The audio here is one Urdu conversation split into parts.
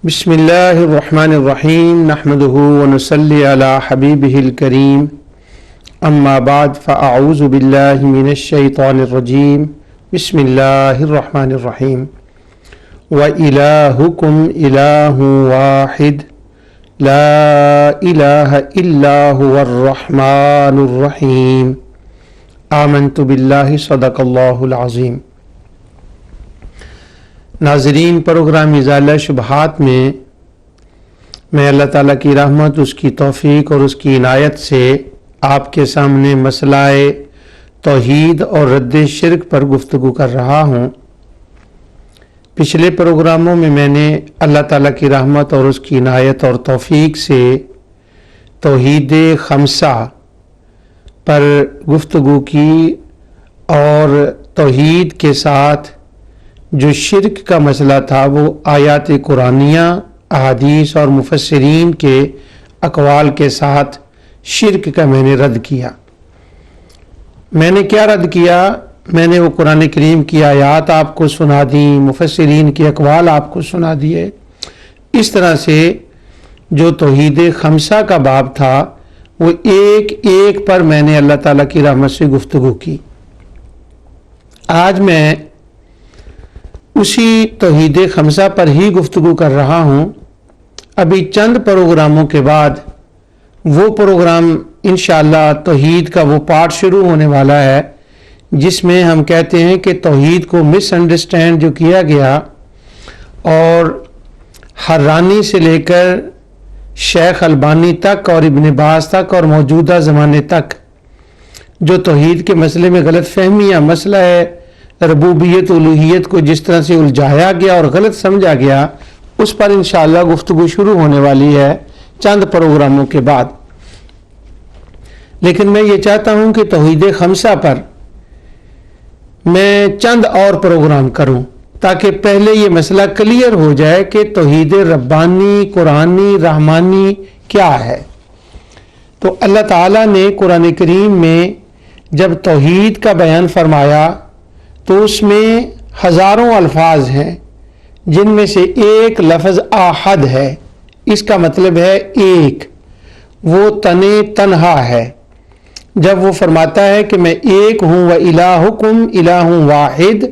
بسم اللہ الرحمن الرحیم نحمده ونصلی علی حبیبہ الکریم اما بعد فاعوذ باللہ من الشیطان الرجیم بسم اللہ الرحمن الرحیم وَإِلَٰهُكُمْ إِلَٰهٌ وَاحِدٌ لَا إِلَٰهَ إِلَّا هُوَ الرَّحْمَٰنُ الرَّحِيمُ آمنت باللہ صدق اللہ العظیم۔ ناظرین، پروگرام ازالہ شبہات میں اللہ تعالیٰ کی رحمت، اس کی توفیق اور اس کی عنایت سے آپ کے سامنے مسئلہ توحید اور رد شرک پر گفتگو کر رہا ہوں۔ پچھلے پروگراموں میں نے اللہ تعالیٰ کی رحمت اور اس کی عنایت اور توفیق سے توحید خمسہ پر گفتگو کی اور توحید کے ساتھ جو شرک کا مسئلہ تھا وہ آیات قرآنیہ، احادیث اور مفسرین کے اقوال کے ساتھ شرک کا میں نے رد کیا۔ میں نے کیا رد کیا؟ میں نے وہ قرآن کریم کی آیات آپ کو سنا دی، مفسرین کے اقوال آپ کو سنا دیے۔ اس طرح سے جو توحید خمسہ کا باب تھا وہ ایک ایک پر میں نے اللہ تعالیٰ کی رحمت سے گفتگو کی۔ آج میں اسی توحید خمسہ پر ہی گفتگو کر رہا ہوں۔ ابھی چند پروگراموں کے بعد وہ پروگرام انشاءاللہ توحید کا وہ پارٹ شروع ہونے والا ہے جس میں ہم کہتے ہیں کہ توحید کو مس انڈرسٹینڈ جو کیا گیا، اور حرانی سے لے کر شیخ البانی تک اور ابن باز تک اور موجودہ زمانے تک جو توحید کے مسئلے میں غلط فہمیاں، مسئلہ ہے ربوبیت الوہیت کو جس طرح سے الجھایا گیا اور غلط سمجھا گیا، اس پر انشاءاللہ گفتگو شروع ہونے والی ہے چند پروگراموں کے بعد۔ لیکن میں یہ چاہتا ہوں کہ توحید خمسہ پر میں چند اور پروگرام کروں تاکہ پہلے یہ مسئلہ کلیئر ہو جائے کہ توحید ربانی، قرآنی، رحمانی کیا ہے۔ تو اللہ تعالیٰ نے قرآن کریم میں جب توحید کا بیان فرمایا تو اس میں ہزاروں الفاظ ہیں، جن میں سے ایک لفظ احد ہے۔ اس کا مطلب ہے ایک، وہ تنہا ہے۔ جب وہ فرماتا ہے کہ میں ایک ہوں وَإِلَٰهُكُمْ إِلَٰهٌ وَاحِدٌ،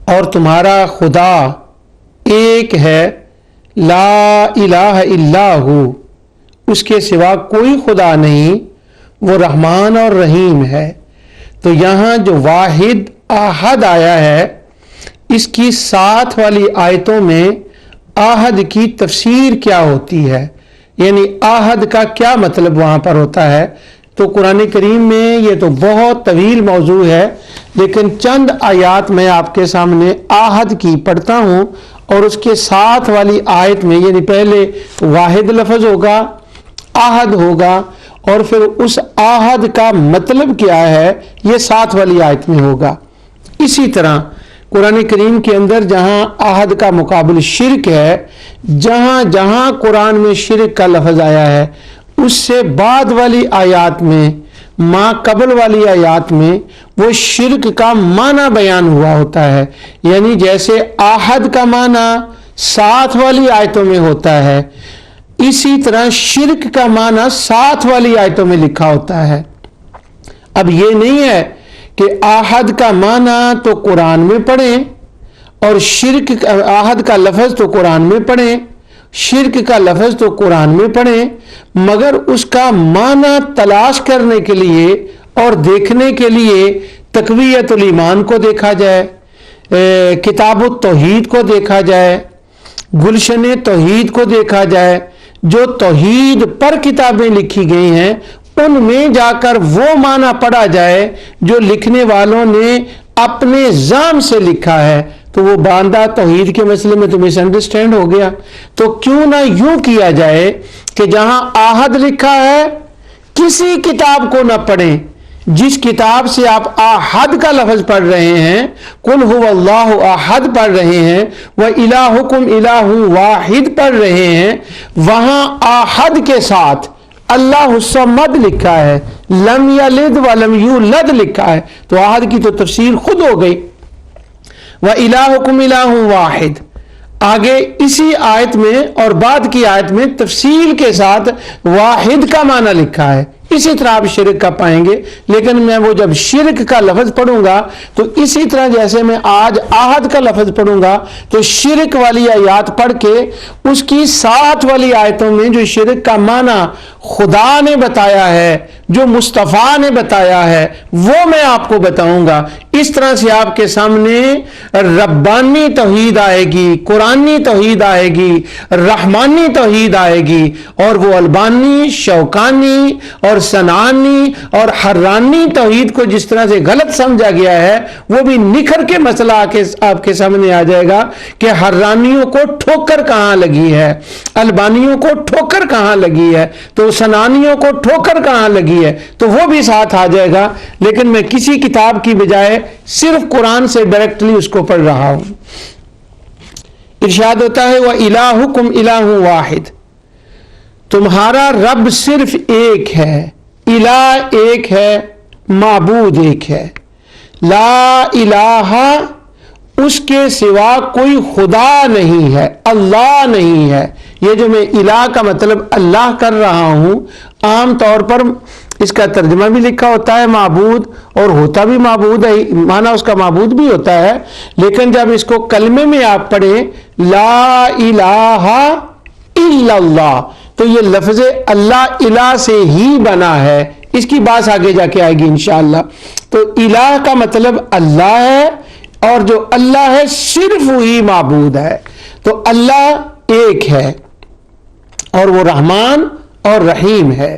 اور تمہارا خدا ایک ہے، لا الہ الا ہو، اس کے سوا کوئی خدا نہیں، وہ رحمان اور رحیم ہے۔ تو یہاں جو واحد احد آیا ہے، اس کی ساتھ والی آیتوں میں احد کی تفسیر کیا ہوتی ہے، یعنی احد کا کیا مطلب وہاں پر ہوتا ہے۔ تو قرآن کریم میں یہ تو بہت طویل موضوع ہے، لیکن چند آیات میں آپ کے سامنے احد کی پڑھتا ہوں، اور اس کے ساتھ والی آیت میں یعنی پہلے واحد لفظ ہوگا، احد ہوگا، اور پھر اس احد کا مطلب کیا ہے یہ ساتھ والی آیت میں ہوگا۔ اسی طرح قرآن کریم کے اندر جہاں احد کا مقابل شرک ہے، جہاں جہاں قرآن میں شرک کا لفظ آیا ہے، اس سے بعد والی آیات میں، ما قبل والی آیات میں وہ شرک کا معنی بیان ہوا ہوتا ہے۔ یعنی جیسے احد کا معنی ساتھ والی آیتوں میں ہوتا ہے، اسی طرح شرک کا معنی ساتھ والی آیتوں میں لکھا ہوتا ہے۔ اب یہ نہیں ہے کہ احد کا معنی تو قرآن میں پڑھیں اور شرک احد کا لفظ تو قرآن میں پڑھیں، شرک کا لفظ تو قرآن میں پڑھیں، مگر اس کا معنی تلاش کرنے کے لیے اور دیکھنے کے لیے تقویت الایمان کو دیکھا جائے، کتاب التوحید کو دیکھا جائے، گلشن توحید کو دیکھا جائے، جو توحید پر کتابیں لکھی گئی ہیں ان میں جا کر وہ معنی پڑھا جائے جو لکھنے والوں نے اپنے ذہن سے لکھا ہے۔ تو وہ باندھا توحید کے مسئلے میں تو مس انڈرسٹینڈ ہو گیا۔ تو کیوں نہ یوں کیا جائے کہ جہاں احد لکھا ہے کسی کتاب کو نہ پڑھیں، جس کتاب سے آپ احد کا لفظ پڑھ رہے ہیں، قل هو اللہ احد پڑھ رہے ہیں، وَإِلَٰهُكُمْ إِلَٰهٌ وَاحِدٌ پڑھ رہے ہیں، وہاں احد کے ساتھ اللہ الصمد لکھا ہے، لم یلد ولم یولد لکھا ہے، تو احد کی تو تفسیر خود ہو گئی۔ وَإِلَٰهُكُمْ إِلَٰهٌ وَاحِدٌ، آگے اسی آیت میں اور بعد کی آیت میں تفصیل کے ساتھ واحد کا معنی لکھا ہے. اسی طرح آپ شرک کا پائیں گے، لیکن میں وہ جب شرک کا لفظ پڑھوں گا تو اسی طرح جیسے میں آج آہد کا لفظ پڑھوں گا تو شرک والی آیات پڑھ کے اس کی ساتھ والی آیتوں میں جو شرک کا معنی خدا نے بتایا ہے، جو مصطفیٰ نے بتایا ہے، وہ میں آپ کو بتاؤں گا. اس طرح سے آپ کے سامنے ربانی توحید آئے گی، قرآنی توحید آئے گی، رحمانی توحید آئے گی، اور وہ البانی، شوکانی اور سنانی اور حرانی توحید کو جس طرح سے غلط سمجھا گیا ہے وہ بھی نکھر کے مسئلہ آپ کے سامنے آ جائے گا کہ حرانیوں کو ٹھوکر کہاں لگی ہے، البانیوں کو ٹھوکر کہاں لگی ہے، تو سنانیوں کو ٹھوکر کہاں لگی ہے، تو وہ بھی ساتھ آ جائے گا. لیکن میں کسی کتاب کی بجائے صرف قرآن سے ڈائریکٹلی اس کو پڑھ رہا ہوں. ارشاد ہوتا ہے وَإِلَٰهُكُمْ إِلَٰهٌ واحد، تمہارا رب صرف ایک ہے، الہ ایک ہے، معبود ایک ہے. لا الہ، اس کے سوا کوئی خدا نہیں ہے، اللہ نہیں ہے. یہ جو میں الہ کا مطلب اللہ کر رہا ہوں، عام طور پر اس کا ترجمہ بھی لکھا ہوتا ہے معبود، اور ہوتا بھی معبود ہے، معنی اس کا معبود بھی ہوتا ہے. لیکن جب اس کو کلمے میں آپ پڑھیں لا الہ الا اللہ، تو یہ لفظ اللہ الہ سے ہی بنا ہے. اس کی بات آگے جا کے آئے گی انشاءاللہ. تو الہ کا مطلب اللہ ہے، اور جو اللہ ہے صرف وہی معبود ہے. تو اللہ ایک ہے اور وہ رحمان اور رحیم ہے.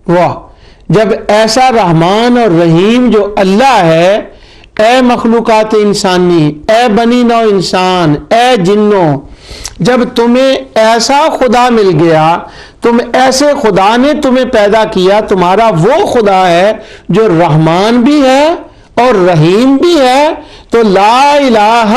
واہ، جب ایسا رحمان اور رحیم جو اللہ ہے، اے مخلوقات انسانی، اے بنی نوع انسان، اے جنوں، جب تمہیں ایسا خدا مل گیا، تم ایسے خدا نے تمہیں پیدا کیا، تمہارا وہ خدا ہے جو رحمان بھی ہے اور رحیم بھی ہے، تو لا الہ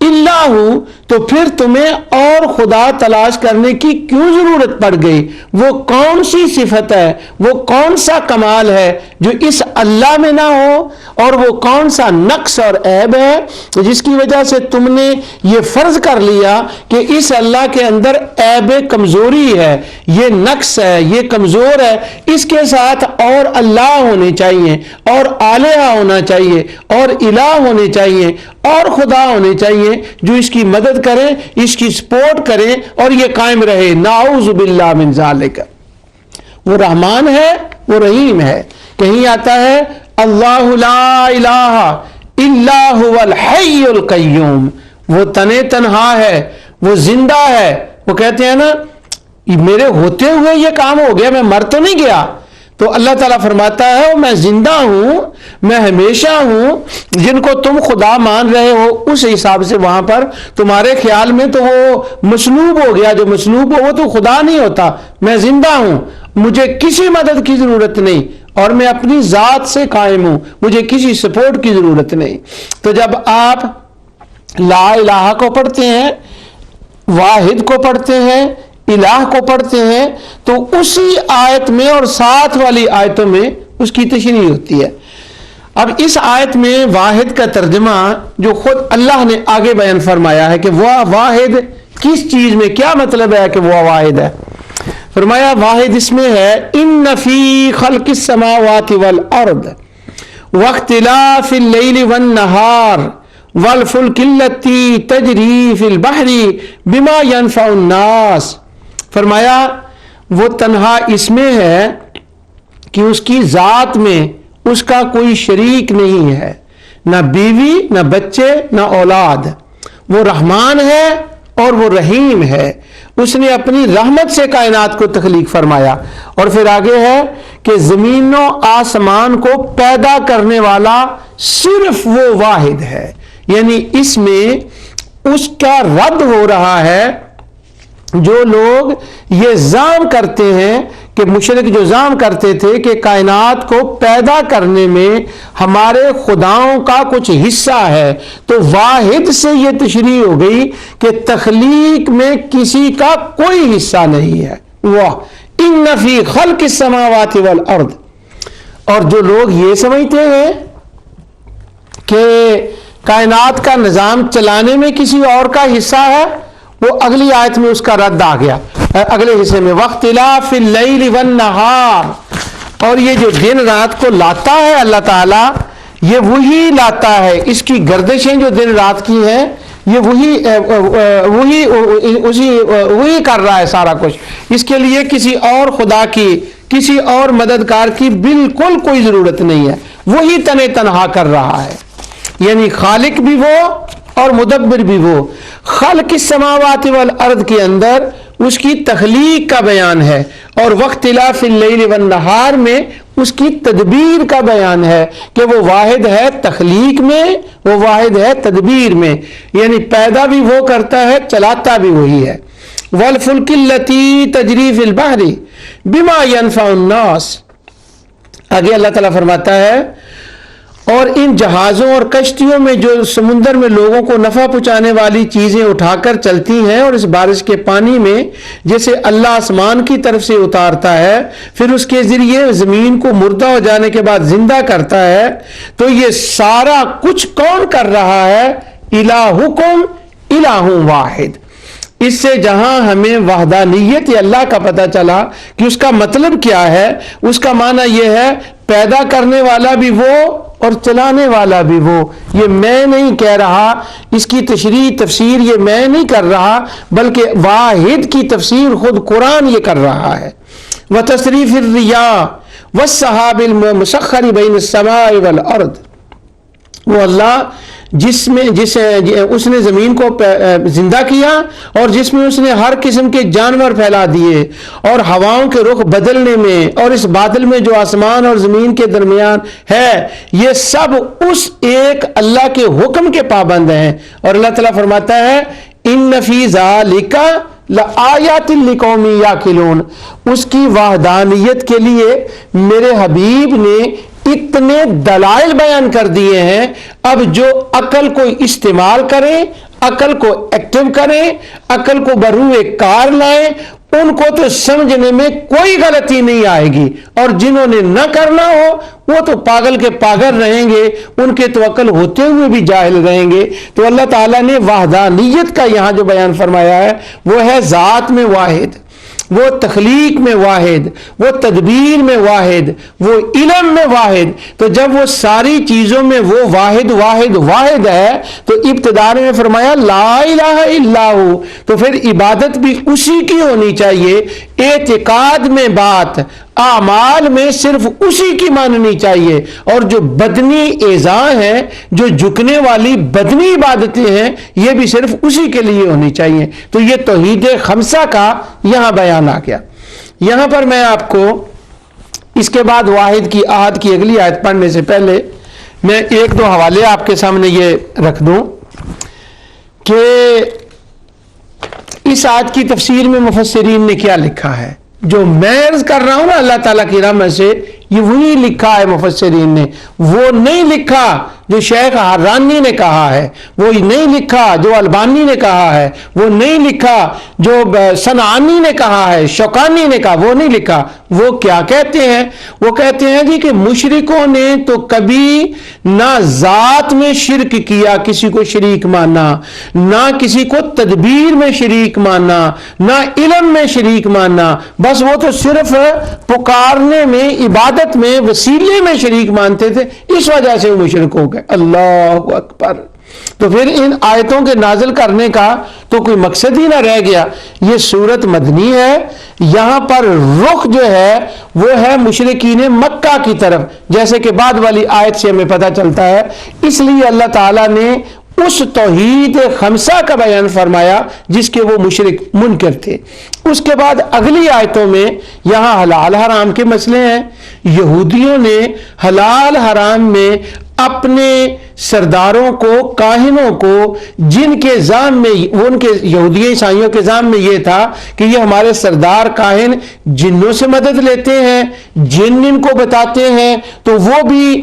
الا ہو، تو پھر تمہیں اور خدا تلاش کرنے کی کیوں ضرورت پڑ گئی؟ وہ کون سی صفت ہے، وہ کون سا کمال ہے جو اس اللہ میں نہ ہو، اور وہ کون سا نقص اور عیب ہے جس کی وجہ سے تم نے یہ فرض کر لیا کہ اس اللہ کے اندر عیب کمزوری ہے، یہ نقص ہے، یہ کمزور ہے، اس کے ساتھ اور اللہ ہونے چاہیے، اور الہ ہونا چاہیے، اور الہ ہونے چاہیے، اور خدا ہونے چاہیے جو اس کی مدد کریں، اس کی سپورٹ کریں اور یہ قائم رہے. نعوذ باللہ من ذالک. وہ رحمان ہے، وہ رحیم ہے. کہیں آتا ہے اللہ لا الہ الا هو الحی القیوم، وہ تنہا ہے، وہ زندہ ہے. وہ کہتے ہیں نا میرے ہوتے ہوئے یہ کام ہو گیا، میں مر تو نہیں گیا. تو اللہ تعالیٰ فرماتا ہے میں زندہ ہوں، میں ہمیشہ ہوں. جن کو تم خدا مان رہے ہو اس حساب سے وہاں پر تمہارے خیال میں تو وہ مصلوب ہو گیا، جو مصلوب ہو وہ تو خدا نہیں ہوتا. میں زندہ ہوں، مجھے کسی مدد کی ضرورت نہیں، اور میں اپنی ذات سے قائم ہوں، مجھے کسی سپورٹ کی ضرورت نہیں. تو جب آپ لا الہ کو پڑھتے ہیں، واحد کو پڑھتے ہیں، الہ کو پڑھتے ہیں، تو اسی آیت میں اور ساتھ والی آیتوں میں اس کی تشریح ہوتی ہے. اب اس آیت میں واحد کا ترجمہ جو خود اللہ نے آگے بیان فرمایا ہے کہ وہ واحد کس چیز میں، کیا مطلب ہے کہ وہ واحد ہے. فرمایا واحد اس میں ہے ان فی خلق السماوات والارض واختلاف اللیل والنہار والفلک التی تجری فی البحر بما ینفع الناس. فرمایا وہ تنہا اس میں ہے کہ اس کی ذات میں اس کا کوئی شریک نہیں ہے، نہ بیوی، نہ بچے، نہ اولاد. وہ رحمان ہے اور وہ رحیم ہے. اس نے اپنی رحمت سے کائنات کو تخلیق فرمایا. اور پھر آگے ہے کہ زمین و آسمان کو پیدا کرنے والا صرف وہ واحد ہے. یعنی اس میں اس کا رد ہو رہا ہے جو لوگ یہ زعم کرتے ہیں کہ مشرک جو زعم کرتے تھے کہ کائنات کو پیدا کرنے میں ہمارے خداؤں کا کچھ حصہ ہے. تو واحد سے یہ تشریح ہو گئی کہ تخلیق میں کسی کا کوئی حصہ نہیں ہے. واہ، ان فی خلق السماوات والارض. اور جو لوگ یہ سمجھتے ہیں کہ کائنات کا نظام چلانے میں کسی اور کا حصہ ہے، وہ اگلی آیت میں اس کا رد آ گیا اگلے حصے میں، واختلاف اللیل والنہار، اور یہ جو دن رات کو لاتا ہے اللہ تعالیٰ، یہ وہی لاتا ہے، اس کی گردشیں جو دن رات کی ہیں یہ وہی کر رہا ہے سارا کچھ، اس کے لیے کسی اور خدا کی، کسی اور مددگار کی بالکل کوئی ضرورت نہیں ہے، وہی تنہا کر رہا ہے، یعنی خالق بھی وہ اور مدبر بھی وہ۔ خلق السماوات والارض کے اندر اس کی تخلیق کا بیان ہے، اور واختلاف اللیل والنہار میں اس کی تدبیر کا بیان ہے کہ وہ واحد ہے تخلیق میں، وہ واحد ہے تدبیر میں، یعنی پیدا بھی وہ کرتا ہے، چلاتا بھی وہی ہے۔ والفلک التی تجری فی البحر بما ينفع الناس، آگے اللہ تعالیٰ فرماتا ہے اور ان جہازوں اور کشتیوں میں جو سمندر میں لوگوں کو نفع پہنچانے والی چیزیں اٹھا کر چلتی ہیں، اور اس بارش کے پانی میں جسے اللہ آسمان کی طرف سے اتارتا ہے، پھر اس کے ذریعے زمین کو مردہ ہو جانے کے بعد زندہ کرتا ہے، تو یہ سارا کچھ کون کر رہا ہے؟ الہکم الہ واحد۔ اس سے جہاں ہمیں وحدانیت اللہ کا پتہ چلا کہ اس کا مطلب کیا ہے، اس کا معنی یہ ہے پیدا کرنے والا بھی وہ اور چلانے والا بھی وہ۔ یہ میں نہیں کہہ رہا، اس کی تشریح تفسیر یہ میں نہیں کر رہا، بلکہ واحد کی تفسیر خود قرآن یہ کر رہا ہے۔ وتصریف الرياح والسحاب المسخر بین السماء والارض، وہ اللہ اس نے زمین کو زندہ کیا اور جس میں اس نے ہر قسم کے جانور پھیلا دیے، اور ہواؤں کے رخ بدلنے میں، اور اس بادل میں جو آسمان اور زمین کے درمیان ہے، یہ سب اس ایک اللہ کے حکم کے پابند ہیں۔ اور اللہ تعالیٰ فرماتا ہے ان فی ذالک لآیات لقوم یعقلون، اس کی وحدانیت کے لیے میرے حبیب نے اتنے دلائل بیان کر دیے ہیں، اب جو عقل کو استعمال کریں، عقل کو ایکٹیو کریں، عقل کو بروئے کار لائیں، ان کو تو سمجھنے میں کوئی غلطی نہیں آئے گی، اور جنہوں نے نہ کرنا ہو وہ تو پاگل کے پاگل رہیں گے، ان کے تو عقل ہوتے ہوئے بھی جاہل رہیں گے۔ تو اللہ تعالیٰ نے وحدانیت کا یہاں جو بیان فرمایا ہے وہ ہے ذات میں واحد، وہ تخلیق میں واحد، وہ تدبیر میں واحد، وہ علم میں واحد۔ تو جب وہ ساری چیزوں میں وہ واحد واحد واحد ہے تو ابتداء میں فرمایا لا الہ الا ہو، تو پھر عبادت بھی اسی کی ہونی چاہیے، اعتقاد میں بات، اعمال میں صرف اسی کی ماننی چاہیے، اور جو بدنی اعضاء ہیں، جو جھکنے والی بدنی عبادتیں ہیں، یہ بھی صرف اسی کے لیے ہونی چاہیے۔ تو یہ توحید خمسہ کا یہاں بیان آ گیا۔ یہاں پر میں آپ کو اس کے بعد واحد کی احد کی اگلی آیت پڑھنے سے پہلے میں ایک دو حوالے آپ کے سامنے یہ رکھ دوں کہ اس آیت کی تفسیر میں مفسرین نے کیا لکھا ہے۔ جو میں عرض کر رہا ہوں نا اللہ تعالیٰ کی رحمت سے، یہ وہی لکھا ہے مفسرین نے، وہ نہیں لکھا جو شیخ حرانی نے کہا ہے، وہ نہیں لکھا جو البانی نے کہا ہے، وہ نہیں لکھا جو صنعانی نے کہا ہے، شوکانی نے کہا، وہ نہیں لکھا۔ وہ کیا کہتے ہیں؟ وہ کہتے ہیں جی کہ مشرکوں نے تو کبھی نہ ذات میں شرک کیا، کسی کو شریک مانا، نہ کسی کو تدبیر میں شریک مانا، نہ علم میں شریک مانا، بس وہ تو صرف پکارنے میں، عبادت میں، وسیلے میں شریک مانتے تھے، اس وجہ سے وہ مشرک ہو گئے۔ اللہ اکبر۔ تو پھر ان آیتوں کے نازل کرنے کا تو کوئی مقصد ہی نہ رہ گیا۔ یہ سورت مدنی ہے، یہاں پر رخ جو ہے وہ ہے مشرکین مکہ کی طرف، جیسے کہ بعد والی آیت سے ہمیں پتہ چلتا ہے۔ اس لیے اللہ تعالیٰ نے اس توحید خمسہ کا بیان فرمایا جس کے وہ مشرک منکر تھے۔ اس کے بعد اگلی آیتوں میں یہاں حلال حرام کے مسئلے ہیں۔ یہودیوں نے حلال حرام میں اپنے سرداروں کو، کاہنوں کو، جن کے ذہن میں، وہ ان کے یہودی عیسائیوں کے ذہن میں یہ تھا کہ یہ ہمارے سردار کاہن جنوں سے مدد لیتے ہیں، جن ان کو بتاتے ہیں، تو وہ بھی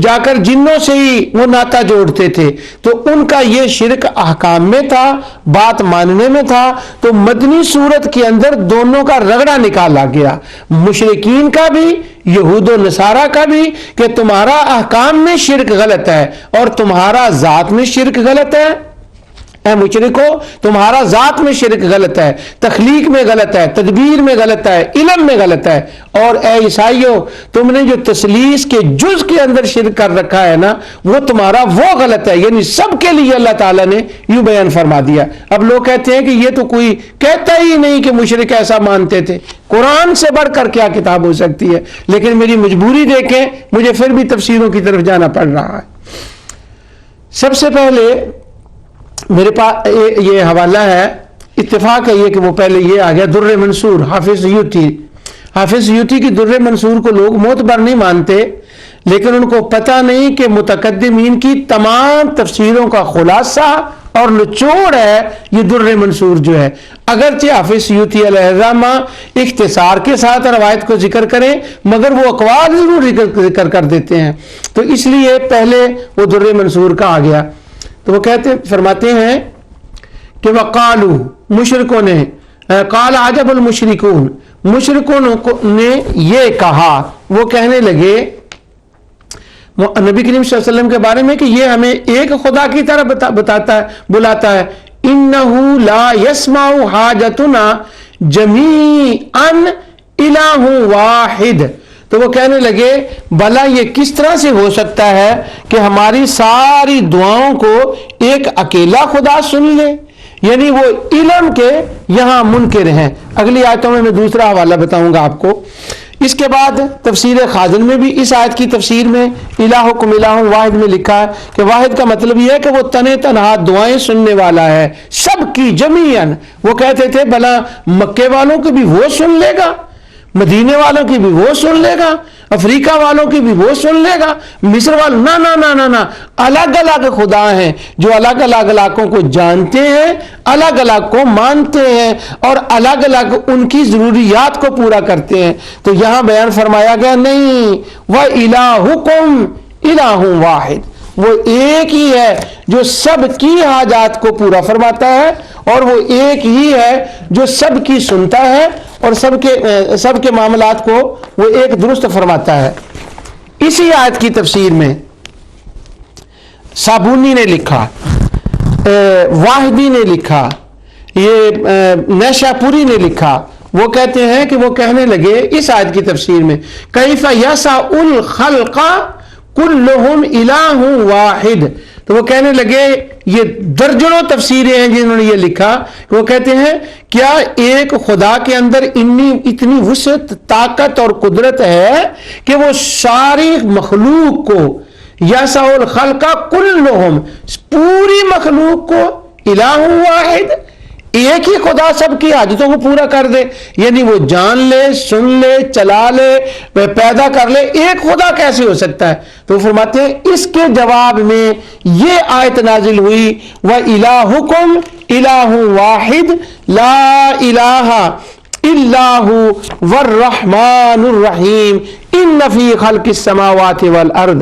جا کر جنوں سے ہی وہ ناتا جوڑتے تھے۔ تو ان کا یہ شرک احکام میں تھا، بات ماننے میں تھا۔ تو مدنی صورت کے اندر دونوں کا رگڑا نکالا گیا، مشرکین کا بھی، یہود و نصارہ کا بھی، کہ تمہارا احکام میں شرک غلط ہے اور تمہارا ذات میں شرک غلط ہے۔ اے مشرکو تمہارا ذات میں شرک غلط ہے، تخلیق میں غلط ہے، تدبیر میں غلط ہے، علم میں غلط ہے، اور اے عیسائیوں تم نے جو تثلیث کے جز کے اندر شرک کر رکھا ہے نا وہ تمہارا وہ غلط ہے. یعنی سب کے لیے اللہ تعالیٰ نے یوں بیان فرما دیا. اب لوگ کہتے ہیں کہ یہ تو کوئی کہتا ہی نہیں کہ مشرک ایسا مانتے تھے. قرآن سے بڑھ کر کیا کتاب ہو سکتی ہے؟ لیکن میری مجبوری دیکھیں، مجھے پھر بھی تفسیروں کی طرف جانا پڑ رہا ہے. سب سے پہلے میرے پاس یہ حوالہ ہے، اتفاق ہے یہ کہ وہ پہلے یہ آ گیا در منصور حافظ سیوطی کی در منصور کو لوگ معتبر نہیں مانتے، لیکن ان کو پتہ نہیں کہ متقدمین کی تمام تفسیروں کا خلاصہ اور نچوڑ ہے یہ در منصور جو ہے. اگرچہ حافظ سیوطی علیہ الرحمہ اختصار کے ساتھ روایت کو ذکر کریں مگر وہ اقوال ضرور ذکر کر دیتے ہیں، تو اس لیے پہلے وہ در منصور کا آ گیا. تو وہ فرماتے ہیں کہ وقالو مشرکوں نے، قال عجب المشرکون، مشرکوں نے یہ کہا، وہ کہنے لگے نبی کریم صلی اللہ علیہ وسلم کے بارے میں کہ یہ ہمیں ایک خدا کی طرح بلاتا ہے. انہو لا یسمع حاجتنا جمیعا الہ واحد. تو وہ کہنے لگے بھلا یہ کس طرح سے ہو سکتا ہے کہ ہماری ساری دعاؤں کو ایک اکیلا خدا سن لے؟ یعنی وہ علم کے یہاں منکر ہیں. اگلی آیتوں میں دوسرا حوالہ بتاؤں گا آپ کو. اس کے بعد تفسیر خازن میں بھی اس آیت کی تفسیر میں الہکم الہ واحد میں لکھا ہے کہ واحد کا مطلب یہ ہے کہ وہ تنہا دعائیں سننے والا ہے سب کی جمیعاً. وہ کہتے تھے بھلا مکے والوں کی بھی وہ سن لے گا، مدینے والوں کی بھی وہ سن لے گا، افریقہ والوں کی بھی وہ سن لے گا، مصر والوں نا نا نا نا نا. الگ الگ خدا ہیں جو الگ الگ علاقوں کو جانتے ہیں، الگ الگ کو مانتے ہیں اور الگ الگ ان کی ضروریات کو پورا کرتے ہیں. تو یہاں بیان فرمایا گیا نہیں، وَإِلَٰهُكُمْ إِلَٰهٌ واحد، وہ ایک ہی ہے جو سب کی حاجات کو پورا فرماتا ہے، اور وہ ایک ہی ہے جو سب کی سنتا ہے اور سب کے معاملات کو وہ ایک درست فرماتا ہے. اسی آیت کی تفسیر میں صابونی نے لکھا، واحدی نے لکھا، یہ نیشاپوری نے لکھا. وہ کہتے ہیں کہ وہ کہنے لگے اس آیت کی تفسیر میں کیف یسع الخلق کلہم الہ واحد. تو وہ کہنے لگے یہ درجنوں تفسیریں ہیں جنہوں نے یہ لکھا. وہ کہتے ہیں کیا ایک خدا کے اندر اتنی وسعت، طاقت اور قدرت ہے کہ وہ ساری مخلوق کو یسع الخلق کلہم، پوری مخلوق کو الہ واحد، ایک ہی خدا سب کی حاجتوں کو پورا کر دے؟ یعنی وہ جان لے، سن لے، چلا لے، پیدا کر لے، ایک خدا کیسے ہو سکتا ہے؟ تو فرماتے ہیں اس کے جواب میں یہ آیت نازل ہوئی وَإِلَٰهُكُمْ إِلَٰهٌ وَاحِدٌ لَا إِلَٰهَ إِلَّا هُوَ وَالرَّحْمَٰنُ الرَّحِيمُ ان فی خلق السماوات والارض.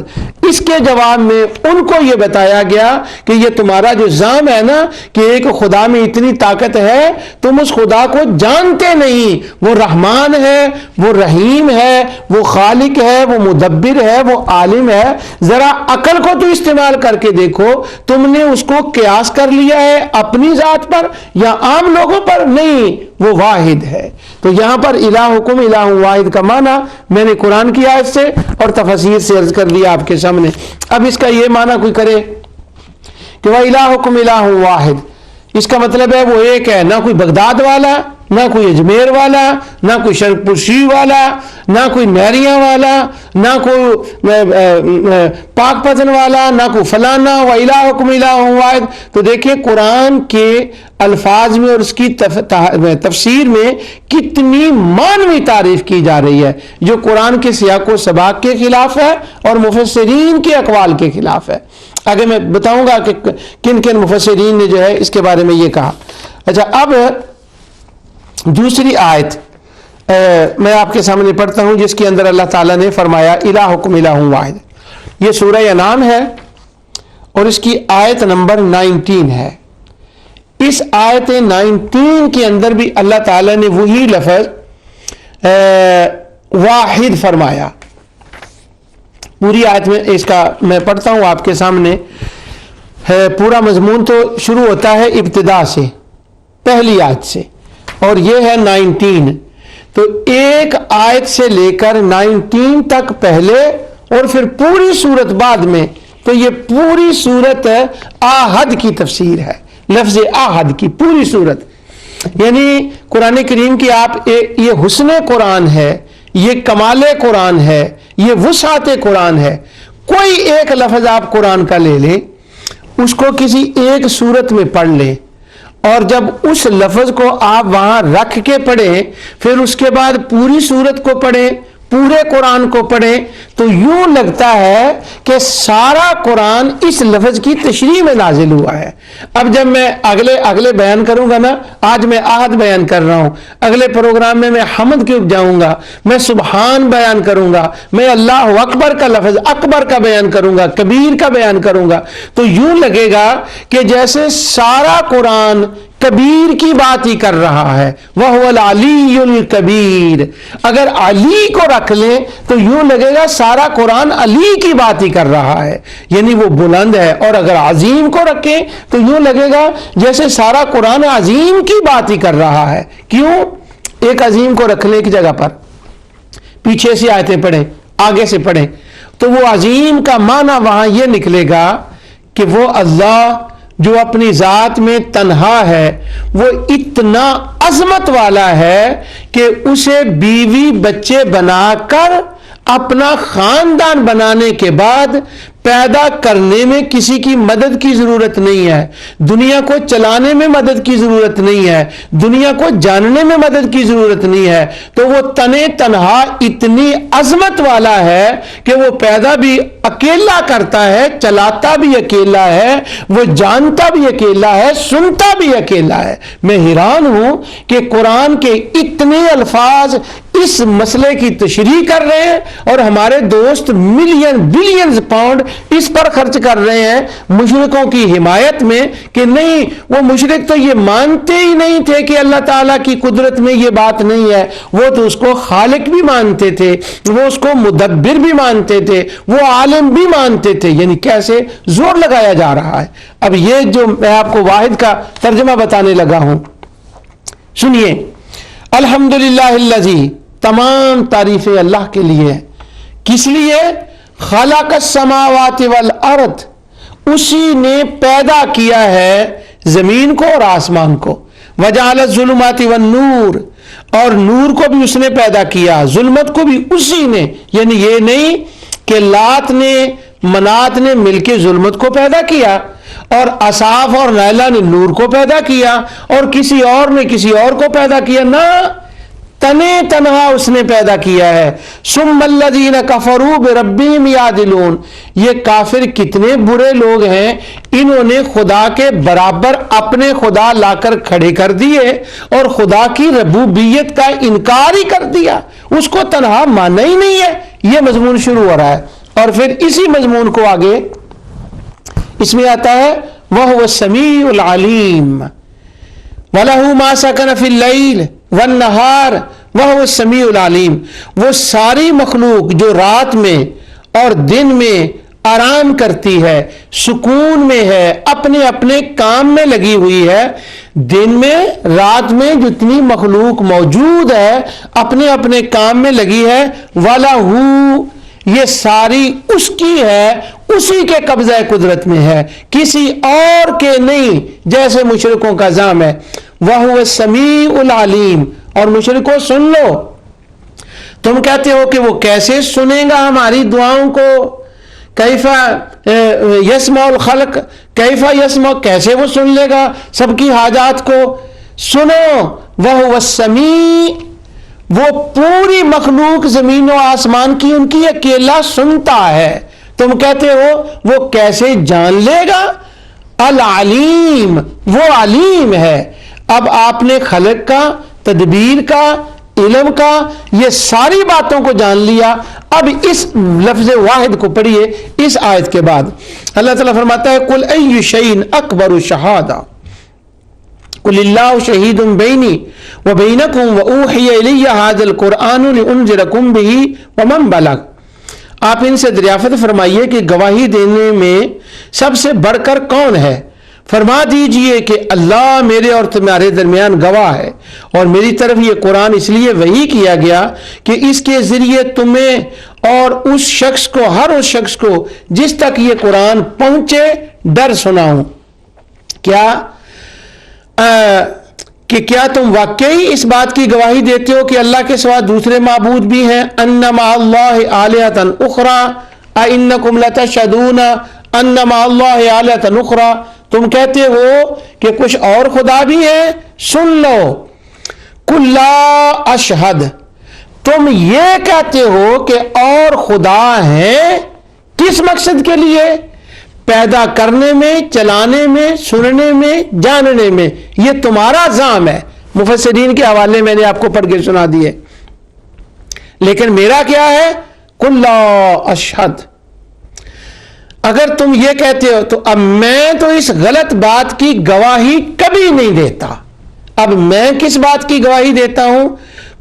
اس کے جواب میں ان کو یہ بتایا گیا کہ یہ تمہارا جو زعم ہے نا کہ ایک خدا میں اتنی طاقت ہے، تم اس خدا کو جانتے نہیں. وہ رحمان ہے، وہ رحیم ہے، وہ خالق ہے، وہ مدبر ہے، وہ عالم ہے. ذرا عقل کو تو استعمال کر کے دیکھو، تم نے اس کو قیاس کر لیا ہے اپنی ذات پر یا عام لوگوں پر؟ نہیں، وہ واحد ہے. تو یہاں پر الہکم الہ واحد کا معنی میں نے قرآن کی آیت سے اور تفسیر سے عرض کر دیا آپ کے سامنے. اب اس کا یہ معنی کوئی کرے کہ وَإِلَٰهُكُمْ إِلَٰهٌ واحد، اس کا مطلب ہے وہ ایک ہے، نہ کوئی بغداد والا، نہ کوئی اجمیر والا، نہ کوئی شرق پرشی والا، نہ کوئی نہریاں والا، نہ کوئی پاک پتن والا، نہ کوئی فلانا. وَإِلَٰهُكُمْ إِلَٰهٌ واحد. تو دیکھیں قرآن کے الفاظ میں اور اس کی تفسیر میں کتنی معنوی تعریف کی جا رہی ہے جو قرآن کے سیاق و سباق کے خلاف ہے اور مفسرین کے اقوال کے خلاف ہے. آگے میں بتاؤں گا کہ کن کن مفسرین نے جو ہے اس کے بارے میں یہ کہا. اچھا، اب دوسری آیت میں آپ کے سامنے پڑھتا ہوں جس کے اندر اللہ تعالیٰ نے فرمایا الہکم الہ واحد. یہ سورہ انعام ہے اور اس کی آیت نمبر 19 ہے. اس آیت 19 کے اندر بھی اللہ تعالیٰ نے وہی لفظ واحد فرمایا. پوری آیت میں اس کا میں پڑھتا ہوں آپ کے سامنے. ہے پورا مضمون تو شروع ہوتا ہے ابتدا سے، پہلی آیت سے، اور یہ ہے 19، تو ایک آیت سے لے کر 19 تک پہلے اور پھر پوری سورت بعد میں، تو یہ پوری سورت آحد کی تفسیر ہے، لفظ آحد کی پوری سورت، یعنی قرآن کریم کی آپ یہ حسن قرآن ہے، یہ کمال قرآن ہے، یہ وسعت قرآن ہے۔ کوئی ایک لفظ آپ قرآن کا لے لیں، اس کو کسی ایک سورت میں پڑھ لیں، اور جب اس لفظ کو آپ وہاں رکھ کے پڑھیں، پھر اس کے بعد پوری سورت کو پڑھیں، پورے قرآن کو پڑھیں، تو یوں لگتا ہے کہ سارا قرآن اس لفظ کی تشریح میں نازل ہوا ہے۔ اب جب میں اگلے بیان کروں گا نا، آج میں آحد بیان کر رہا ہوں، اگلے پروگرام میں حمد کے جاؤں گا، میں سبحان بیان کروں گا، میں اللہ اکبر کا لفظ اکبر کا بیان کروں گا، کبیر کا بیان کروں گا، تو یوں لگے گا کہ جیسے سارا قرآن کبیر کی بات ہی کر رہا ہے، وَهُوَ الْعَلِيُّ الْكَبِيرُ۔ اگر علی کو رکھ لیں تو یوں لگے گا سارا قرآن علی کی بات ہی کر رہا ہے، یعنی وہ بلند ہے، اور اگر عظیم کو رکھیں تو یوں لگے گا جیسے سارا قرآن عظیم کی بات ہی کر رہا ہے۔ کیوں؟ ایک عظیم کو رکھ لیں ایک جگہ پر، پیچھے سے آیتیں پڑھیں، آگے سے پڑھیں، تو وہ عظیم کا معنی وہاں یہ نکلے گا کہ وہ اللہ جو اپنی ذات میں تنہا ہے، وہ اتنا عظمت والا ہے کہ اسے بیوی بچے بنا کر اپنا خاندان بنانے کے بعد پیدا کرنے میں کسی کی مدد کی ضرورت نہیں ہے، دنیا کو چلانے میں مدد کی ضرورت نہیں ہے، دنیا کو جاننے میں مدد کی ضرورت نہیں ہے، تو وہ تنہا اتنی عظمت والا ہے کہ وہ پیدا بھی اکیلا کرتا ہے، چلاتا بھی اکیلا ہے، وہ جانتا بھی اکیلا ہے، سنتا بھی اکیلا ہے۔ میں حیران ہوں کہ قرآن کے اتنے الفاظ اس مسئلے کی تشریح کر رہے ہیں، اور ہمارے دوست بلینز پاؤنڈ اس پر خرچ کر رہے ہیں مشرکوں کی حمایت میں، کہ نہیں، وہ مشرک تو یہ مانتے ہی نہیں تھے کہ اللہ تعالیٰ کی قدرت میں یہ بات نہیں ہے، وہ تو اس کو خالق بھی مانتے تھے، وہ اس کو مدبر بھی مانتے تھے، وہ عالم بھی مانتے تھے، یعنی کیسے زور لگایا جا رہا ہے۔ اب یہ جو میں آپ کو واحد کا ترجمہ بتانے لگا ہوں، سنیے، الحمدللہ الذی، تمام تعریفیں اللہ کے لیے، کس لیے؟ خلق السماوات والارض، اسی نے پیدا کیا ہے زمین کو اور آسمان کو، وجعل الظلمات والنور، اور نور کو بھی اس نے پیدا کیا، ظلمت کو بھی اسی نے، یعنی یہ نہیں کہ لات نے منات نے مل کے ظلمت کو پیدا کیا، اور اصاف اور نیلا نے نور کو پیدا کیا، اور کسی اور نے کسی اور کو پیدا کیا، نہ، تنہا اس نے پیدا کیا ہے۔ ثم الذین کفروا بربہم یعدلون، یہ کافر کتنے برے لوگ ہیں، انہوں نے خدا کے برابر اپنے خدا لا کر کھڑے کر دیے، اور خدا کی ربوبیت کا انکار ہی کر دیا، اس کو تنہا مانا ہی نہیں ہے۔ یہ مضمون شروع ہو رہا ہے، اور پھر اسی مضمون کو آگے اس میں آتا ہے وَهُوَ السَّمِيعُ الْعَلِيمُ وَلَهُ مَا سَكَنَ فِي اللَّيْلِ وَالنَّهَارِ وَهُوَ السَّمِيعُ الْعَلِيمُ، وہ ساری مخلوق جو رات میں اور دن میں آرام کرتی ہے، سکون میں ہے، اپنے اپنے کام میں لگی ہوئی ہے، دن میں رات میں جتنی مخلوق موجود ہے اپنے اپنے کام میں لگی ہے، وَلَهُ، یہ ساری اس کی ہے، اسی کے قبضہ قدرت میں ہے، کسی اور کے نہیں، جیسے مشرکوں کا زعم ہے۔ وَهُوَ السَّمِيعُ الْعَلِيمُ، اور مشرکوں سن لو، تم کہتے ہو کہ وہ کیسے سنیں گا ہماری دعاؤں کو، کیفا یسمع الخلق، کیفا یسمع، کیسے وہ سن لے گا سب کی حاجات کو؟ سنو، وَهُوَ السَّمِيعُ، وہ پوری مخلوق زمین و آسمان کی ان کی اکیلا سنتا ہے، تم کہتے ہو وہ کیسے جان لے گا؟ العلیم، وہ علیم ہے۔ اب آپ نے خلق کا، تدبیر کا، علم کا، یہ ساری باتوں کو جان لیا، اب اس لفظ واحد کو پڑھیے اس آیت کے بعد۔ اللہ تعالیٰ فرماتا ہے قُلْ أَيُّ شَيْءٍ أَكْبَرُ شَهَادَةً قُلِ اللَّهُ شَهِيدٌ بَيْنِي وَبَيْنَكُمْ وَأُوحِيَ إِلَيَّ هَذَا الْقُرْآنُ لِأُنذِرَكُمْ بِهِ وَمَنْ بَلَغَ۔ آپ ان سے دریافت فرمائیے کہ گواہی دینے میں سب سے بڑھ کر کون ہے؟ فرما دیجئے کہ اللہ میرے اور تمہارے درمیان گواہ ہے، اور میری طرف یہ قرآن اس لیے وحی کیا گیا کہ اس کے ذریعے تمہیں اور اس شخص کو، ہر اس شخص کو جس تک یہ قرآن پہنچے، ڈر سناؤں۔ کیا تم واقعی اس بات کی گواہی دیتے ہو کہ اللہ کے سوا دوسرے معبود بھی ہیں؟ ان مع اللہ آلہۃ اخری اینکم لتشہدون ان مع اللہ آلہۃ اخری، تم کہتے ہو کہ کچھ اور خدا بھی ہیں؟ سن لو، قل لا اشہد، تم یہ کہتے ہو کہ اور خدا ہیں، کس مقصد کے لیے؟ پیدا کرنے میں، چلانے میں، سننے میں، جاننے میں، یہ تمہارا زعم ہے۔ مفسرین کے حوالے میں نے آپ کو پڑھ کے سنا دیے، لیکن میرا کیا ہے؟ قل لا اشہد۔ اگر تم یہ کہتے ہو تو اب میں تو اس غلط بات کی گواہی کبھی نہیں دیتا۔ اب میں کس بات کی گواہی دیتا ہوں؟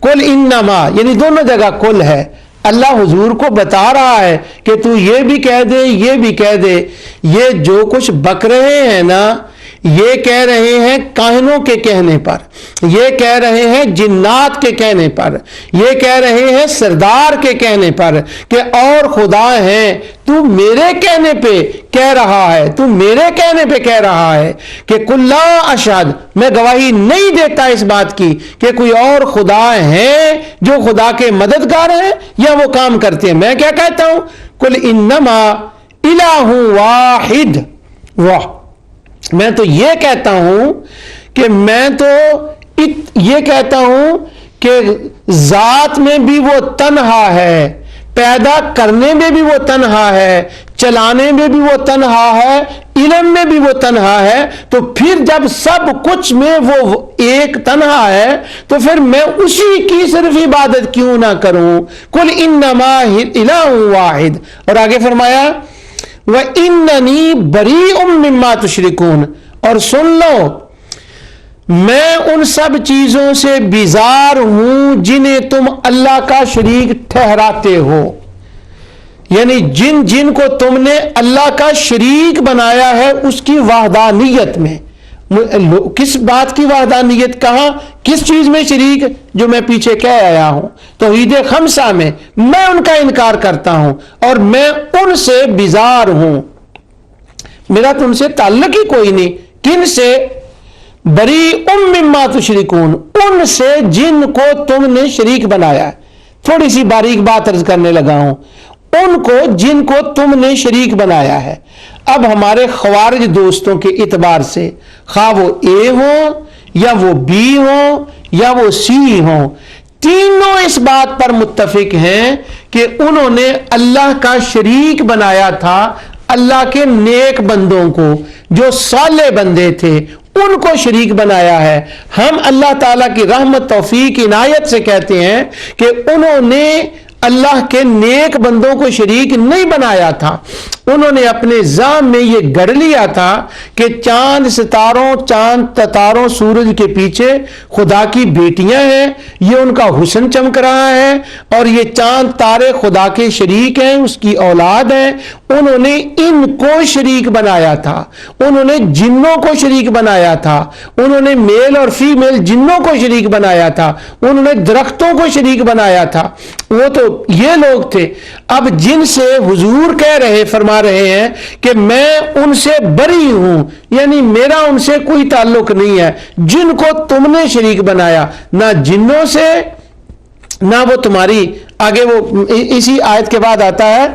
قل انما، یعنی دونوں جگہ قل ہے، اللہ حضور کو بتا رہا ہے کہ تو یہ بھی کہہ دے، یہ بھی کہہ دے۔ یہ جو کچھ بک رہے ہیں نا، یہ کہہ رہے ہیں کاہنوں کے کہنے پر، یہ کہہ رہے ہیں جنات کے کہنے پر، یہ کہہ رہے ہیں سردار کے کہنے پر کہ اور خدا ہیں۔ تو میرے کہنے پہ کہہ رہا ہے، تو میرے کہنے پہ کہہ رہا ہے کہ قل لا اشہد، میں گواہی نہیں دیتا اس بات کی کہ کوئی اور خدا ہیں جو خدا کے مددگار ہیں یا وہ کام کرتے ہیں۔ میں کیا کہتا ہوں؟ قل انما الہ واحد، واہ، میں تو یہ کہتا ہوں کہ میں تو یہ کہتا ہوں کہ ذات میں بھی وہ تنہا ہے، پیدا کرنے میں بھی وہ تنہا ہے، چلانے میں بھی وہ تنہا ہے، علم میں بھی وہ تنہا ہے۔ تو پھر جب سب کچھ میں وہ ایک تنہا ہے تو پھر میں اسی کی صرف عبادت کیوں نہ کروں؟ قل انما الہ واحد۔ اور آگے فرمایا وَإِنَّنِي بَرِيءٌ مِّمَّا تُشْرِكُونَ، اور سن لو میں ان سب چیزوں سے بیزار ہوں جنہیں تم اللہ کا شریک ٹھہراتے ہو، یعنی جن کو تم نے اللہ کا شریک بنایا ہے اس کی وحدانیت میں۔ کس بات کی وحدانیت؟ کہاں؟ کس چیز میں شریک؟ جو میں پیچھے کہہ آیا ہوں، توحید خمسہ میں میں ان کا انکار کرتا ہوں اور میں ان سے بیزار ہوں، میرا تو ان سے تعلق ہی کوئی نہیں۔ کن سے؟ بریء مما تشرکون، ان سے جن کو تم نے شریک بنایا ہے۔ تھوڑی سی باریک بات عرض کرنے لگا ہوں، ان کو جن کو تم نے شریک بنایا ہے۔ اب ہمارے خوارج دوستوں کے اعتبار سے، خواہ وہ اے ہوں یا وہ بی ہوں یا وہ سی ہوں، تینوں اس بات پر متفق ہیں کہ انہوں نے اللہ کا شریک بنایا تھا، اللہ کے نیک بندوں کو، جو صالح بندے تھے ان کو شریک بنایا ہے۔ ہم اللہ تعالیٰ کی رحمت، توفیق، عنایت سے کہتے ہیں کہ انہوں نے اللہ کے نیک بندوں کو شریک نہیں بنایا تھا، انہوں نے اپنے ذہن میں یہ گڑھ لیا تھا کہ چاند ستاروں، چاند تاروں، سورج کے پیچھے خدا کی بیٹیاں ہیں، یہ ان کا حسن چمک رہا ہے اور یہ چاند تارے خدا کے شریک ہیں، اس کی اولاد ہیں۔ انہوں نے ان کو شریک بنایا تھا، انہوں نے جنوں کو شریک بنایا تھا، انہوں نے میل اور فیمیل جنوں کو شریک بنایا تھا، انہوں نے درختوں کو شریک بنایا تھا۔ وہ تو یہ لوگ تھے۔ اب جن سے حضور کہہ رہے، فرما رہے ہیں کہ میں ان سے بری ہوں، یعنی میرا ان سے کوئی تعلق نہیں ہے، جن کو تم نے شریک بنایا، نہ جنوں سے نہ وہ تمہاری۔ آگے وہ اسی آیت کے بعد آتا ہے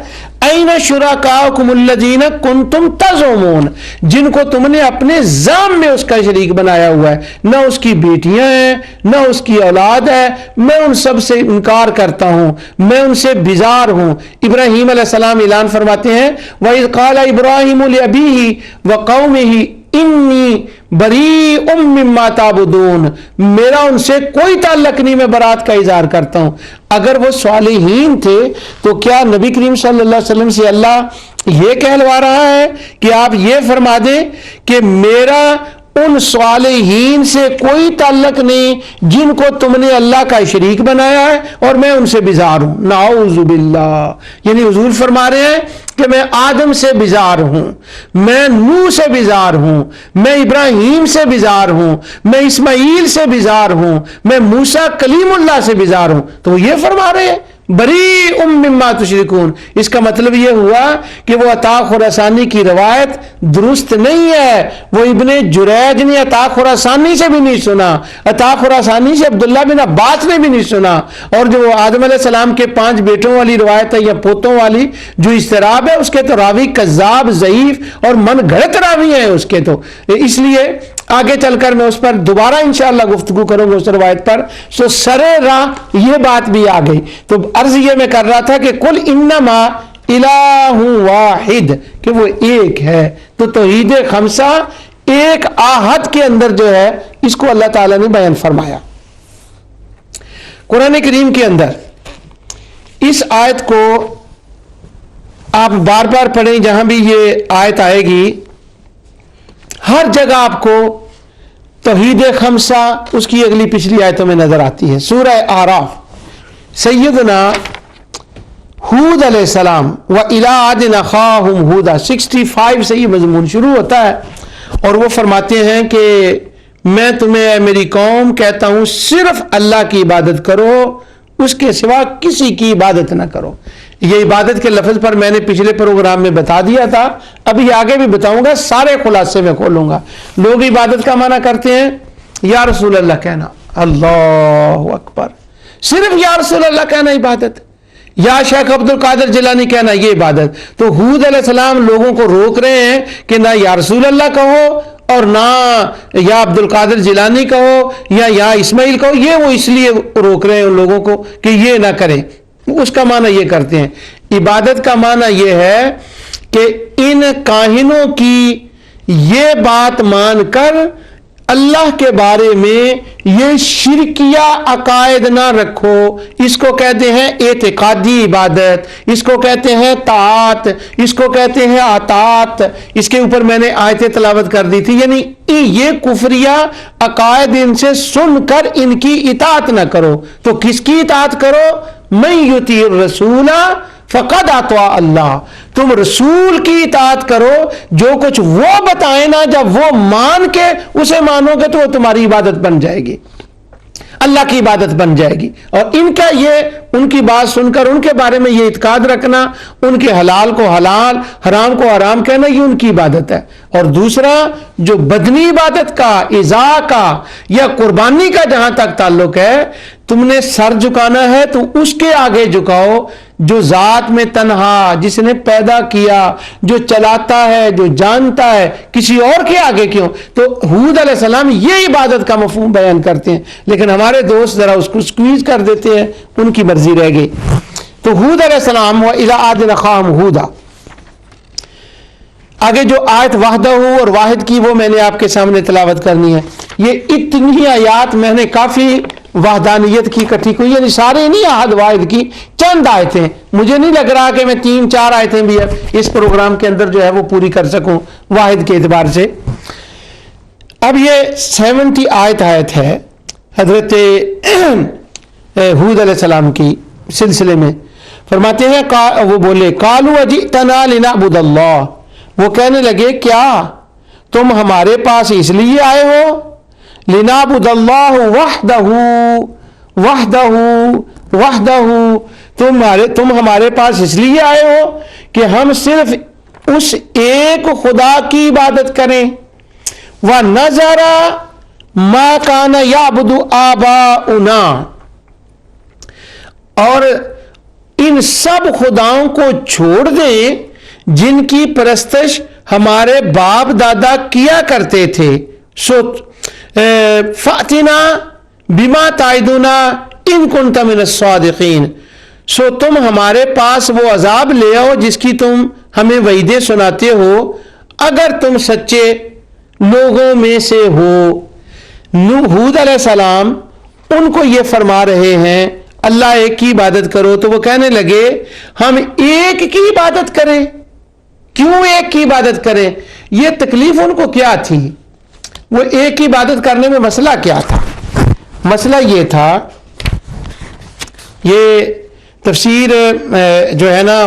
این شرکاؤکم الذین کنتم تزعمون، جن کو تم نے اپنے ذات میں اس کا شریک بنایا ہوا ہے، نہ اس کی بیٹیاں ہیں نہ اس کی اولاد ہے، میں ان سب سے انکار کرتا ہوں، میں ان سے بیزار ہوں۔ ابراہیم علیہ السلام اعلان فرماتے ہیں وَإِذْ قَالَ إِبْرَاهِيمُ لِأَبِيهِ وَقَوْمِهِ انی بریء مما تعبدون، میرا ان سے کوئی تعلق نہیں، میں برات کا اظہار کرتا ہوں۔ اگر وہ صالحین تھے تو کیا نبی کریم صلی اللہ علیہ وسلم سے اللہ یہ کہلوا رہا ہے کہ آپ یہ فرما دیں کہ میرا ان صالحین سے کوئی تعلق نہیں جن کو تم نے اللہ کا شریک بنایا ہے اور میں ان سے بیزار ہوں. نعوذ باللہ. یعنی حضور فرما رہے ہیں کہ میں آدم سے بیزار ہوں، میں نوح سے بیزار ہوں، میں ابراہیم سے بیزار ہوں، میں اسماعیل سے بیزار ہوں، میں موسیٰ کلیم اللہ سے بیزار ہوں. تو وہ یہ فرما رہے ہیں بری مما تشرکون. اس کا مطلب یہ ہوا کہ وہ عطا خراسانی کی روایت درست نہیں ہے. وہ ابن جریج نے عطا خراسانی سے بھی نہیں سنا، عطا خراسانی سے عبداللہ بن عباس نے بھی نہیں سنا. اور جو آدم علیہ السلام کے 5 بیٹوں والی روایت ہے یا پوتوں والی جو اضطراب ہے، اس کے تو راوی کذاب، ضعیف اور من گھڑت راوی ہیں اس کے. تو اس لیے آگے چل کر میں اس پر دوبارہ انشاءاللہ گفتگو کروں گا اس روایت پر. سو سرے راہ یہ بات بھی آ گئی. تو عرض یہ میں کر رہا تھا کہ قل انما الہ واحد، کہ وہ ایک ہے. تو توحید خمسہ ایک آہد کے اندر جو ہے اس کو اللہ تعالیٰ نے بیان فرمایا. قرآن کریم کے اندر اس آیت کو آپ بار بار پڑھیں، جہاں بھی یہ آیت آئے گی ہر جگہ آپ کو توحید خمسہ اس کی اگلی پچھلی آیتوں میں نظر آتی ہے. سورہ اعراف سیدنا ہود علیہ السلام و الی عاد اخاہم ہودا 65 سے یہ مضمون شروع ہوتا ہے، اور وہ فرماتے ہیں کہ میں تمہیں اے میری قوم کہتا ہوں صرف اللہ کی عبادت کرو، اس کے سوا کسی کی عبادت نہ کرو. یہ عبادت کے لفظ پر میں نے پچھلے پروگرام میں بتا دیا تھا، ابھی آگے بھی بتاؤں گا، سارے خلاصے میں کھولوں گا. لوگ عبادت کا معنی کرتے ہیں یا رسول اللہ کہنا، اللہ اکبر، صرف یا رسول اللہ کہنا عبادت، یا شیخ عبد القادر جیلانی کہنا یہ عبادت. تو حود علیہ السلام لوگوں کو روک رہے ہیں کہ نہ یا رسول اللہ کہو اور نہ یا عبد القادر جیلانی کہو یا اسماعیل کہو. یہ وہ اس لیے روک رہے ہیں ان لوگوں کو کہ یہ نہ کریں. اس کا معنی یہ کرتے ہیں. عبادت کا معنی یہ ہے کہ ان کاہنوں کی یہ بات مان کر اللہ کے بارے میں یہ شرکیہ عقائد نہ رکھو. اس کو کہتے ہیں اعتقادی عبادت، اس کو کہتے ہیں طاعت، اس کو کہتے ہیں اطاعت. اس کے اوپر میں نے آیتیں تلاوت کر دی تھی. یعنی یہ کفریہ عقائد ان سے سن کر ان کی اطاعت نہ کرو. تو کس کی اطاعت کرو؟ من یطیع الرسول فقد اطاع اللہ. تم رسول کی اطاعت کرو، جو کچھ وہ بتائیں نا، جب وہ مان کے اسے مانو گے تو وہ تمہاری عبادت بن جائے گی، اللہ کی عبادت بن جائے گی. اور ان کا یہ ان کی بات سن کر ان کے بارے میں یہ اعتقاد رکھنا، ان کے حلال کو حلال، حرام کو حرام کہنا، یہ ان کی عبادت ہے. اور دوسرا جو بدنی عبادت کا، اذا کا یا قربانی کا جہاں تک تعلق ہے، تم نے سر جھکانا ہے تو اس کے آگے جھکاؤ جو ذات میں تنہا، جس نے پیدا کیا، جو چلاتا ہے، جو جانتا ہے، کسی اور کے آگے کیوں؟ تو حود علیہ السلام یہ عبادت کا مفہوم بیان کرتے ہیں، لیکن ہمارے دوست ذرا اس کو سکویز کر دیتے ہیں، ان کی مرضی رہ گئی. تو حود علیہ السلام و الی عاد اخاہم ہودا. آگے جو آیت وحدہ اور واحد کی وہ میں نے آپ کے سامنے تلاوت کرنی ہے. یہ اتنی آیات میں نے کافی وحدانیت کی اکٹھی کی، یعنی سارے نہیں، احد واحد کی چند آیتیں. مجھے نہیں لگ رہا کہ میں 3-4 آیتیں بھی اس پروگرام کے اندر جو ہے وہ پوری کر سکوں واحد کے اعتبار سے. اب یہ 70 آیت ہے حضرت حود علیہ السلام کی سلسلے میں. فرماتے ہیں وہ بولے قالوا جئتنا لنعبد اللہ. وہ کہنے لگے کیا تم ہمارے پاس اس لیے آئے ہو؟ لنعبد اللہ وحدہ وحدہ وحدہ. تم ہمارے پاس اس لیے آئے ہو کہ ہم صرف اس ایک خدا کی عبادت کریں. وَنَذَرَ مَا كَانَ يَعْبُدُ آبَاؤُنَا. اور ان سب خداؤں کو چھوڑ دیں جن کی پرستش ہمارے باپ دادا کیا کرتے تھے. سو فَأْتِنَا بِمَا تَعِدُنَا إِن كُنْتَ مِنَ الصَّادِقِينَ. سو تم ہمارے پاس وہ عذاب لے آؤ جس کی تم ہمیں وعدے سناتے ہو، اگر تم سچے لوگوں میں سے ہو. حود علیہ السلام ان کو یہ فرما رہے ہیں اللہ ایک کی عبادت کرو. تو وہ کہنے لگے ہم ایک کی عبادت کریں. کیوں ایک کی عبادت کریں؟ یہ تکلیف ان کو کیا تھی؟ وہ ایک کی عبادت کرنے میں مسئلہ کیا تھا؟ مسئلہ یہ تھا، یہ تفسیر جو ہے نا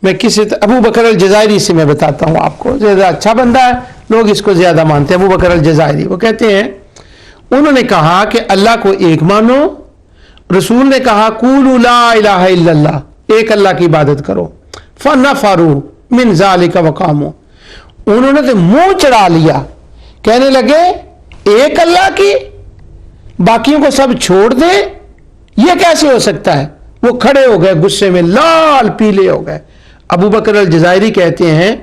میں کسی ابو بکر الجزائری سے میں بتاتا ہوں آپ کو، زیادہ اچھا بندہ ہے، لوگ اس کو زیادہ مانتے ہیں، ابو بکر الجزائری۔ وہ کہتے ہیں انہوں نے کہا کہ اللہ کو ایک مانو، رسول نے کہا قولوا لا الہ الا اللہ، ایک اللہ کی عبادت کرو، فنفروا من ذلک وقاموا، انہوں نے تو منہ چڑھا لیا، کہنے لگے ایک اللہ کی، باقیوں کو سب چھوڑ دیں، یہ کیسے ہو سکتا ہے؟ وہ کھڑے ہو گئے غصے میں، لال پیلے ہو گئے۔ ابو بکر الجزائری کہتے ہیں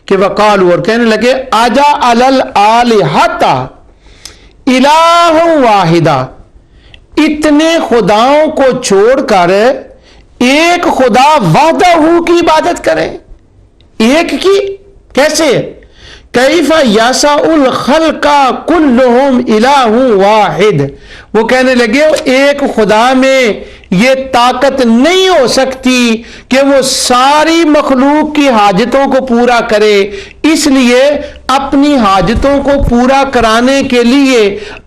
کہ وقالوا، اور کہنے لگے اجا الالہۃ الہ واحدہ، اتنے خداؤں کو چھوڑ کر ایک خدا وحدہ کی عبادت کریں، ایک کی کیسے؟ کیف یسع الخلق کلہم الہ واحد، وہ کہنے لگے ایک خدا میں یہ طاقت نہیں ہو سکتی کہ وہ ساری مخلوق کی حاجتوں کو پورا کرے، اس لیے اپنی حاجتوں کو پورا کرانے کے لیے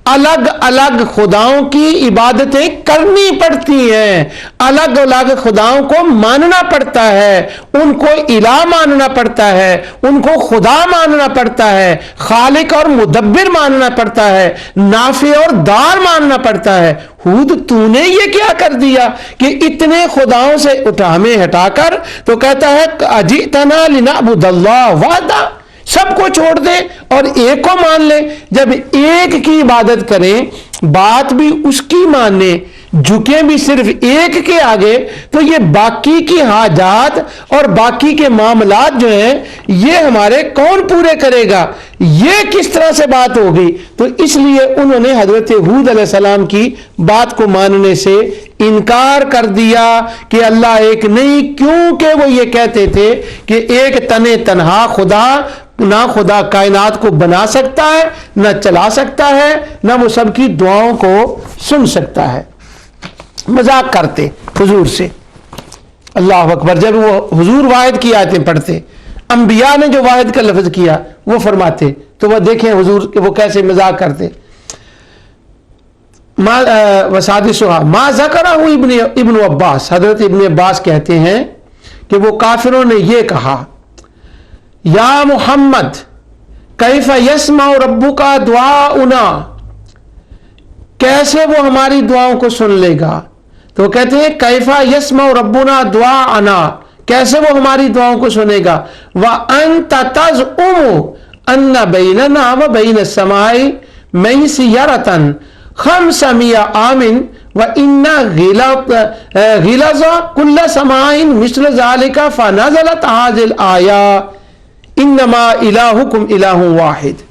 الگ الگ خداؤں کی عبادتیں کرنی پڑتی ہیں، الگ الگ خداؤں کو ماننا پڑتا ہے، ان کو الہ ماننا پڑتا ہے، ان کو خدا ماننا پڑتا ہے، خالق اور مدبر ماننا پڑتا ہے، نافع اور دار ماننا پڑتا ہے۔ ہود تو نے یہ کیا کر دیا کہ اتنے خداؤں سے ہمیں ہٹا کر تو کہتا ہے اجئتنا لنعبد اللہ وحدہ، سب کو چھوڑ دیں اور ایک کو مان لیں۔ جب ایک کی عبادت کریں، بات بھی اس کی مانیں، جھکیں بھی صرف ایک کے آگے، تو یہ باقی کی حاجات اور باقی کے معاملات جو ہیں یہ ہمارے کون پورے کرے گا؟ یہ کس طرح سے بات ہوگی؟ تو اس لیے انہوں نے حضرت ہود علیہ السلام کی بات کو ماننے سے انکار کر دیا کہ اللہ ایک نہیں، کیونکہ وہ یہ کہتے تھے کہ ایک تنہا خدا، نہ خدا کائنات کو بنا سکتا ہے، نہ چلا سکتا ہے، نہ وہ سب کی دعاؤں کو سن سکتا ہے۔ مذاق کرتے حضور سے، اللہ اکبر۔ جب وہ حضور واحد کی آیتیں پڑھتے، انبیاء نے جو واحد کا لفظ کیا وہ فرماتے، تو وہ دیکھیں حضور کہ وہ کیسے مذاق کرتے۔ وسادسھا ما ذکرہ ابن عباس، حضرت ابن عباس کہتے ہیں کہ وہ کافروں نے یہ کہا یا محمد کیف یسمع ربک دعاؤنا، کیسے وہ ہماری دعاؤں کو سن لے گا؟ تو وہ کہتے ہیں کیف یسمع ربنا دعاءنا، کیسے وہ ہماری دعاؤں کو سنے گا؟ وانت تزعم ان بیننا وبین السماء میسرۃ 500 عام وان غلظ كل سماء مثل ذلك فنزلت هذه الآية انما الہکم الہ واحد۔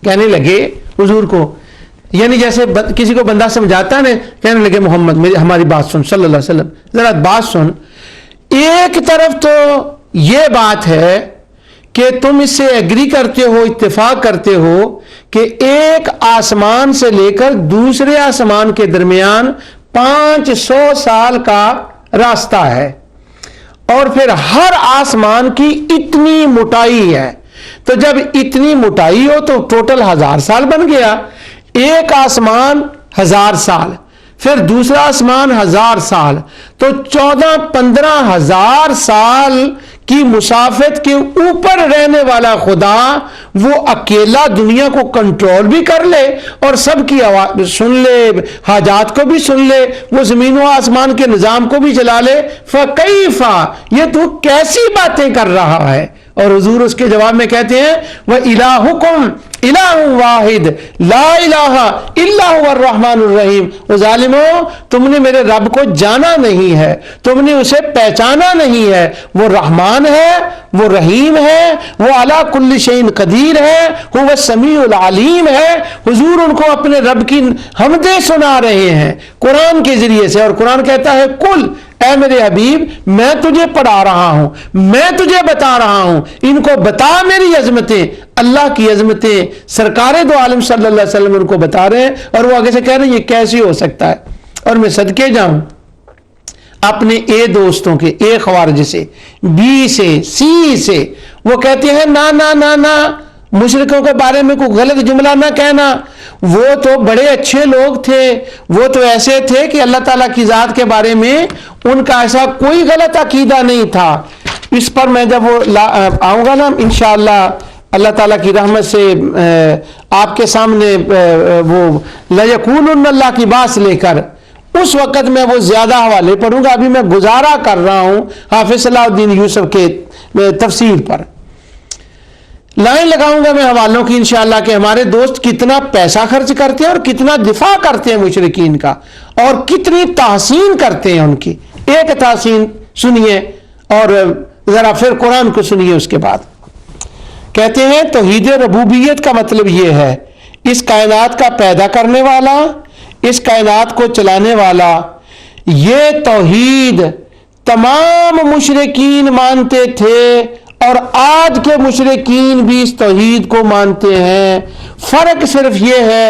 کہنے لگے حضور کو، یعنی جیسے کسی کو بندہ سمجھاتا ہے، کہنے لگے محمد ہماری بات سن، صلی اللہ علیہ وسلم ذرا بات سن، ایک طرف تو یہ بات ہے کہ تم اس سے ایگری کرتے ہو، اتفاق کرتے ہو کہ ایک آسمان سے لے کر دوسرے آسمان کے درمیان 500 سال کا راستہ ہے، اور پھر ہر آسمان کی اتنی موٹائی ہے، تو جب اتنی موٹائی ہو تو ٹوٹل 1000 سال بن گیا، ایک آسمان 1000 سال، پھر دوسرا آسمان 1000 سال، تو 14-15 ہزار سال کی مسافت کے اوپر رہنے والا خدا وہ اکیلا دنیا کو کنٹرول بھی کر لے اور سب کی آواز سن لے، حاجات کو بھی سن لے، وہ زمین و آسمان کے نظام کو بھی چلا لے، فکیف، یہ تو کیسی باتیں کر رہا ہے؟ اور حضور اس کے جواب میں کہتے ہیں وَإِلَٰهُكُمْ إِلَٰهٌ وَاحِدٌ لَا إِلَٰهَ إِلَّا هُوَ الرَّحْمَٰنُ الرَّحِيمُ۔ وہ ظالموں، تم نے میرے رب کو جانا نہیں ہے، تم نے اسے پہچانا نہیں ہے، وہ رحمان ہے، وہ رحیم ہے، وہ علی کل شیء قدیر ہے، وہ السمیع العلیم ہے۔ حضور ان کو اپنے رب کی حمدیں سنا رہے ہیں قرآن کے ذریعے سے، اور قرآن کہتا ہے کل، اے میرے حبیب میں تجھے پڑھا رہا ہوں، میں تجھے بتا رہا ہوں، ان کو بتا میری عظمتیں، اللہ کی عظمتیں، سرکار دو عالم صلی اللہ علیہ وسلم ان کو بتا رہے ہیں، اور وہ آگے سے کہہ رہے ہیں یہ کیسے ہو سکتا ہے؟ اور میں صدقے جاؤں اپنے اے دوستوں کے، اے خوارج سے، بی سے، سی سے، وہ کہتے ہیں نا نا نا نا، مشرکوں کے بارے میں کوئی غلط جملہ نہ کہنا، وہ تو بڑے اچھے لوگ تھے، وہ تو ایسے تھے کہ اللہ تعالیٰ کی ذات کے بارے میں ان کا ایسا کوئی غلط عقیدہ نہیں تھا۔ اس پر میں جب وہ آؤں گا نا انشاءاللہ اللہ تعالیٰ کی رحمت سے آپ کے سامنے وہ لَيَقُولُنَّ اللہ کی بات لے کر، اس وقت میں وہ زیادہ حوالے پڑھوں گا۔ ابھی میں گزارا کر رہا ہوں حافظ صلاح الدین یوسف کے تفسیر پر، لائن لگاؤں گا میں حوالوں کی انشاءاللہ کہ ہمارے دوست کتنا پیسہ خرچ کرتے ہیں اور کتنا دفاع کرتے ہیں مشرکین کا، اور کتنی تحسین کرتے ہیں ان کی۔ ایک تحسین سنیے اور ذرا پھر قرآن کو سنیے اس کے بعد۔ کہتے ہیں توحید ربوبیت کا مطلب یہ ہے اس کائنات کا پیدا کرنے والا، اس کائنات کو چلانے والا۔ یہ توحید تمام مشرکین مانتے تھے اور آج کے مشرکین بھی اس توحید کو مانتے ہیں۔ فرق صرف یہ ہے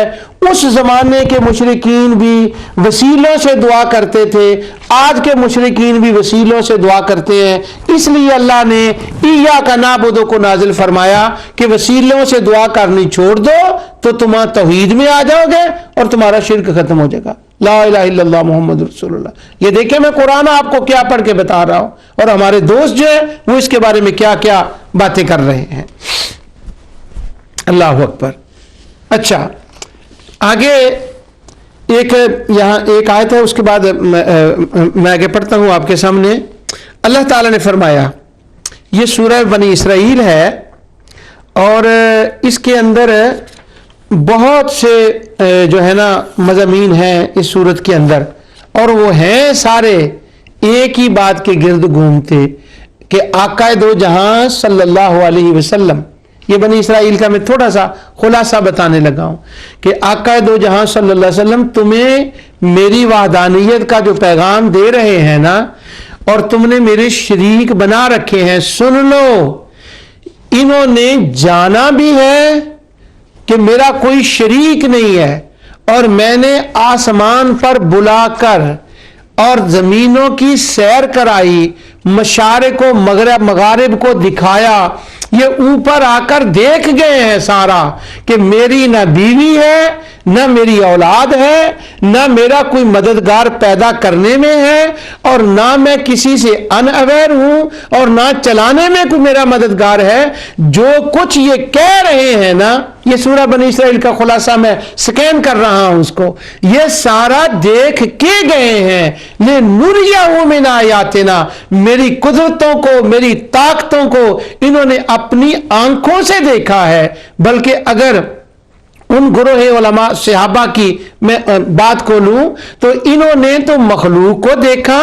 اس زمانے کے مشرکین بھی وسیلوں سے دعا کرتے تھے، آج کے مشرکین بھی وسیلوں سے دعا کرتے ہیں۔ اس لیے اللہ نے ایاک نعبد کو نازل فرمایا کہ وسیلوں سے دعا کرنی چھوڑ دو تو تم توحید میں آ جاؤ گے اور تمہارا شرک ختم ہو جائے گا۔ لا الہ الا اللہ محمد رسول اللہ۔ یہ دیکھیں میں قرآن آپ کو کیا پڑھ کے بتا رہا ہوں، اور ہمارے دوست جو ہیں وہ اس کے بارے میں کیا کیا باتیں کر رہے ہیں۔ اللہ اکبر۔ اچھا آگے یہاں ایک آیت ہے، اس کے بعد میں آگے پڑھتا ہوں آپ کے سامنے۔ اللہ تعالیٰ نے فرمایا، یہ سورہ بنی اسرائیل ہے اور اس کے اندر بہت سے جو ہے نا مضامین ہیں اس سورت کے اندر، اور وہ ہیں سارے ایک ہی بات کے گرد گھومتے کہ آقا دو جہاں صلی اللہ علیہ وسلم، یہ بنی اسرائیل کا میں تھوڑا سا خلاصہ بتانے لگا ہوں کہ آقا دو جہاں صلی اللہ علیہ وسلم تمہیں میری وحدانیت کا جو پیغام دے رہے ہیں نا، اور تم نے میرے شریک بنا رکھے ہیں، سن لو۔ انہوں نے جانا بھی ہے کہ میرا کوئی شریک نہیں ہے، اور میں نے آسمان پر بلا کر اور زمینوں کی سیر کرائی، مشارق و مغارب کو دکھایا، یہ اوپر آ کر دیکھ گئے ہیں سارا کہ میری نہ بیوی ہے، نہ میری اولاد ہے، نہ میرا کوئی مددگار پیدا کرنے میں ہے، اور نہ میں کسی سے ان اویئر ہوں، اور نہ چلانے میں کوئی میرا مددگار ہے۔ جو کچھ یہ کہہ رہے ہیں نا، یہ سورہ بنی اسرائیل کا خلاصہ میں سکین کر رہا ہوں اس کو، یہ سارا دیکھ کے گئے ہیں۔ لِنُرِيَهُ مِنْ آیَاتِنَا، میری قدرتوں کو، میری طاقتوں کو انہوں نے اپنی آنکھوں سے دیکھا ہے۔ بلکہ اگر ان گروہ علماء صحابہ کی میں بات کو لوں تو انہوں نے تو مخلوق کو دیکھا،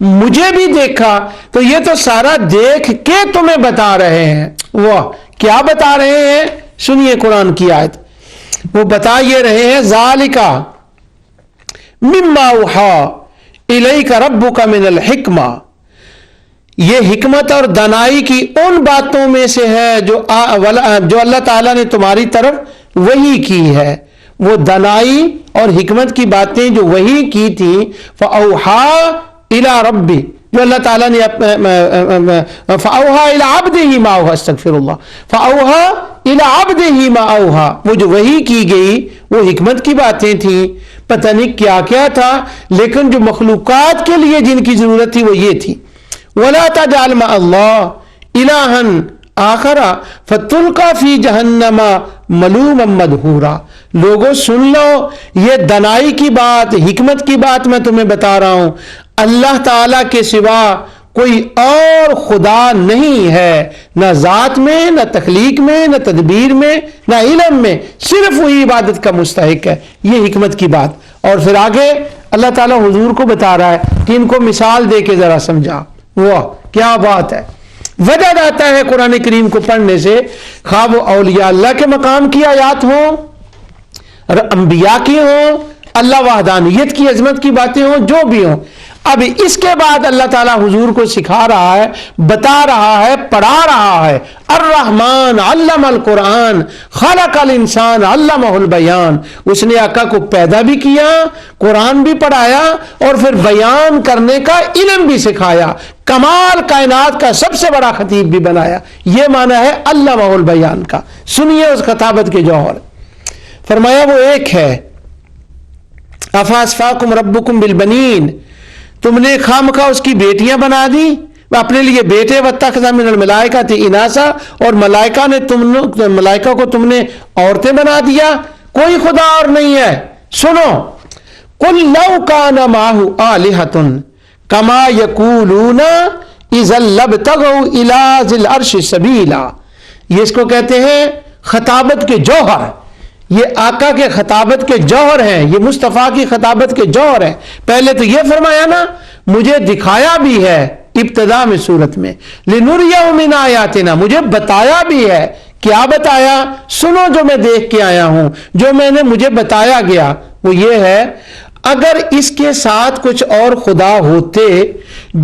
مجھے بھی دیکھا، تو یہ تو سارا دیکھ کے تمہیں بتا رہے ہیں۔ وہ کیا بتا رہے ہیں؟ سنیے قرآن کی آیت، وہ بتا یہ رہے ہیں ذالک مما اوحی الیک ربک من الحکمہ، یہ حکمت اور دانائی کی ان باتوں میں سے ہے جو اللہ تعالیٰ نے تمہاری طرف وحی کی ہے۔ وہ دانائی اور حکمت کی باتیں جو وحی کی تھی، فَأَوْحَى إِلَىٰ رَبِّ، جو اللہ تعالیٰ نے فَأَوْحَى إِلَىٰ عَبْدِهِ مَا أَوْحَى، استغفر اللہ، فَأَوْحَى إِلَىٰ عَبْدِهِ مَا أَوْحَى، وہ جو وحی کی گئی وہ حکمت کی باتیں تھیں، پتہ نہیں کیا کیا تھا، لیکن جو مخلوقات کے لیے جن کی ضرورت تھی وہ یہ تھی۔ وَلَا تَجْعَلْ مَعَ اللَّهِ إِلَٰهًا آخرا فَتُلْقَىٰ فِي جَهَنَّمَ مَلُومًا مَدْحُورًا۔ لوگوں سن لو، یہ دنائی کی بات، حکمت کی بات میں تمہیں بتا رہا ہوں، اللہ تعالیٰ کے سوا کوئی اور خدا نہیں ہے، نہ ذات میں، نہ تخلیق میں، نہ تدبیر میں، نہ علم میں، صرف وہی عبادت کا مستحق ہے۔ یہ حکمت کی بات۔ اور پھر آگے اللہ تعالیٰ حضور کو بتا رہا ہے کہ ان کو مثال دے کے ذرا سمجھا۔ واہ کیا بات ہے! وجہ آتا ہے قرآن کریم کو پڑھنے سے، خواہ وہ اولیاء اللہ کے مقام کی آیات ہوں، انبیاء کی ہوں، اللہ وحدانیت کی عظمت کی باتیں ہوں، جو بھی ہوں، اب اس کے بعد اللہ تعالیٰ حضور کو سکھا رہا ہے، بتا رہا ہے، پڑھا رہا ہے۔ الرحمن علم القرآن خلق الانسان علمہ البیان، اس نے آقا کو پیدا بھی کیا، قرآن بھی پڑھایا اور پھر بیان کرنے کا علم بھی سکھایا، کمال کائنات کا سب سے بڑا خطیب بھی بنایا۔ یہ معنی ہے علمہ البیان کا۔ سنیے اس خطابت کے جوہر۔ فرمایا وہ ایک ہے، افاسفاکم ربکم بالبنین، تم نے خامخواہ اس کی بیٹیاں بنا دی، اپنے لیے بیٹے، واتخذ من الملائکۃ اناسا، اور ملائکہ کو تم نے عورتیں بنا دیا، کوئی خدا اور نہیں ہے۔ سنو، قل لو کان معہ آلہۃ کما یقولون اذا لابتغوا الی ذی العرش سبیلا۔ یہ اس کو کہتے ہیں خطابت کے جوہر، یہ آقا کے خطابت کے جوہر ہیں، یہ مصطفیٰ کی خطابت کے جوہر ہیں۔ پہلے تو یہ فرمایا نا، مجھے دکھایا بھی ہے ابتدا میں صورت میں، لنریہ من آیاتنا، مجھے بتایا بھی ہے۔ کیا بتایا؟ سنو جو میں دیکھ کے آیا ہوں، جو مجھے بتایا گیا وہ یہ ہے، اگر اس کے ساتھ کچھ اور خدا ہوتے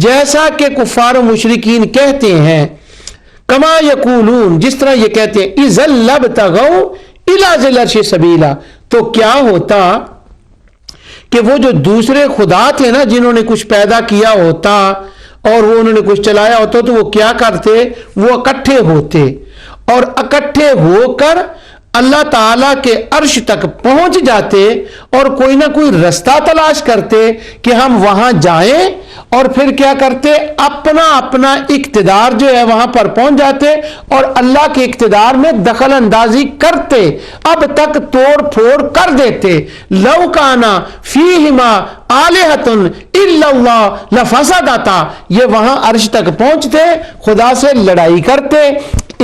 جیسا کہ کفار و مشرکین کہتے ہیں، کما یقولون، جس طرح یہ کہتے ہیں، اذا لابتغوا الی ذی العرش سبیلا، تو کیا ہوتا کہ وہ جو دوسرے خدا تھے نا، جنہوں نے کچھ پیدا کیا ہوتا اور وہ انہوں نے کچھ چلایا ہوتا، تو وہ کیا کرتے؟ وہ اکٹھے ہوتے اور اکٹھے ہو کر اللہ تعالیٰ کے عرش تک پہنچ جاتے اور کوئی نہ کوئی رستہ تلاش کرتے کہ ہم وہاں جائیں، اور پھر کیا کرتے؟ اپنا اپنا اقتدار جو ہے وہاں پر پہنچ جاتے اور اللہ کے اقتدار میں دخل اندازی کرتے، اب تک توڑ پھوڑ کر دیتے۔ لو کانا فیہما آلہۃ الا اللہ لفسدتا، یہ وہاں عرش تک پہنچتے، خدا سے لڑائی کرتے،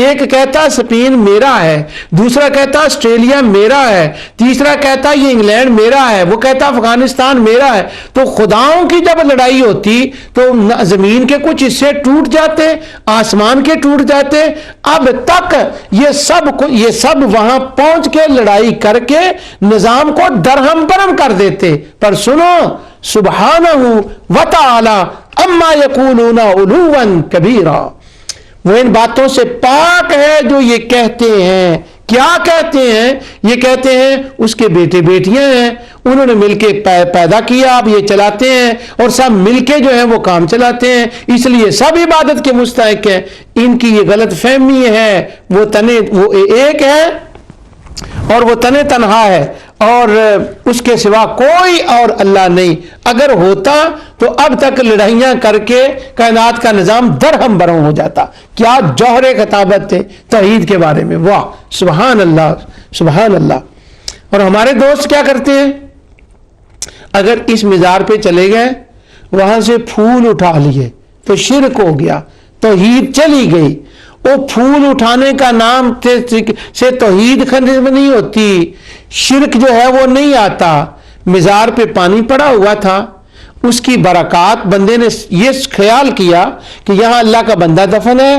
ایک کہتا اسپین میرا ہے، دوسرا کہتا آسٹریلیا میرا ہے، تیسرا کہتا یہ انگلینڈ میرا ہے، وہ کہتا افغانستان میرا ہے۔ تو خداؤں کی جب لڑائی ہوتی تو زمین کے کچھ حصے ٹوٹ جاتے، آسمان کے ٹوٹ جاتے، اب تک یہ سب وہاں پہنچ کے لڑائی کر کے نظام کو درہم برہم کر دیتے۔ پر سنو، سبحانہ وتعالی اما یقولون علوا کبیرا، وہ ان باتوں سے پاک ہے جو یہ کہتے ہیں۔ کیا کہتے ہیں؟ یہ کہتے ہیں اس کے بیٹے بیٹیاں ہیں، انہوں نے مل کے پیدا کیا، اب یہ چلاتے ہیں اور سب مل کے جو ہے وہ کام چلاتے ہیں، اس لیے سب عبادت کے مستحق ہیں۔ ان کی یہ غلط فہمی ہے، وہ ایک ہے اور وہ تنہا ہے اور اس کے سوا کوئی اور اللہ نہیں۔ اگر ہوتا تو اب تک لڑائیاں کر کے کائنات کا نظام درہم برہم ہو جاتا۔ کیا جوہر خطابت تھے توحید کے بارے میں، واہ سبحان اللہ سبحان اللہ۔ اور ہمارے دوست کیا کرتے ہیں؟ اگر اس مزار پہ چلے گئے، وہاں سے پھول اٹھا لیے تو شرک ہو گیا، توحید چلی گئی۔ وہ پھول اٹھانے کا نام سے توحید ختم نہیں ہوتی، شرک جو ہے وہ نہیں آتا۔ مزار پہ پانی پڑا ہوا تھا، اس کی برکات، بندے نے یہ خیال کیا کہ یہاں اللہ کا بندہ دفن ہے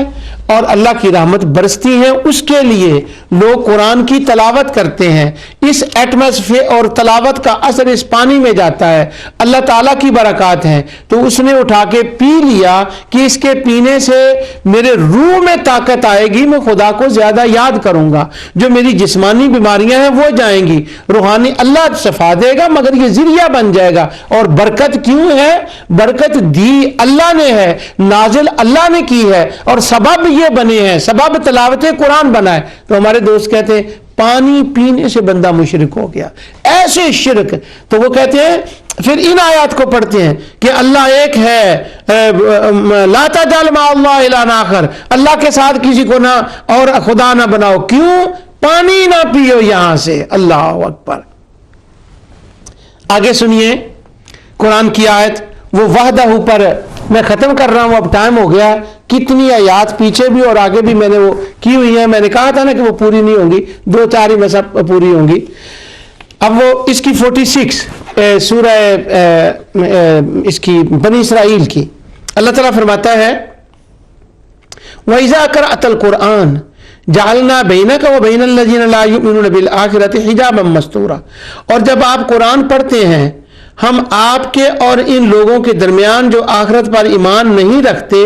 اور اللہ کی رحمت برستی ہے، اس کے لیے لوگ قرآن کی تلاوت کرتے ہیں، اس ایٹماسفیئر اور تلاوت کا اثر اس پانی میں جاتا ہے، اللہ تعالیٰ کی برکات ہیں، تو اس نے اٹھا کے پی لیا کہ اس کے پینے سے میرے روح میں طاقت آئے گی، میں خدا کو زیادہ یاد کروں گا، جو میری جسمانی بیماریاں ہیں وہ جائیں گی، روحانی اللہ شفا دے گا، مگر یہ ذریعہ بن جائے گا۔ اور برکت کیوں ہے؟ برکت دی اللہ نے ہے، نازل اللہ نے کی ہے، اور سبب یہ بنے ہیں، سبب تلاوت قرآن بنا ہے۔ تو ہمارے دوست کہتے ہیں پانی پینے سے بندہ مشرک ہو گیا، ایسے شرک۔ تو وہ کہتے ہیں، پھر ان آیات کو پڑھتے ہیں کہ اللہ ایک ہے، لا تجعل مع اللہ الہا آخر، اللہ کے ساتھ کسی کو نہ اور خدا نہ بناؤ۔ کیوں؟ پانی نہ پیو یہاں سے۔ اللہ اکبر۔ آگے سنیے قرآن کی آیت، وہ وحدہ پر میں ختم کر رہا ہوں، اب ٹائم ہو گیا، کتنی آیات پیچھے بھی اور آگے بھی میں نے وہ کی ہوئی ہیں، میں نے کہا تھا نا کہ وہ پوری نہیں ہوں گی، 2-4 ہی میں سب پوری ہوں گی۔ اب وہ اس کی 46 سورہ اس کی بنی اسرائیل کی، اللہ تعالیٰ فرماتا ہے وَإِذَا قَرَأْتَ الْقُرْآنَ جَعَلْنَا بَيْنَكَ وَبَيْنَ الَّذِينَ لَا يُؤْمِنُونَ بِالْآخِرَةِ حِجَابًا مَسْتُورًا، اور جب آپ قرآن پڑھتے ہیں ہم آپ کے اور ان لوگوں کے درمیان جو آخرت پر ایمان نہیں رکھتے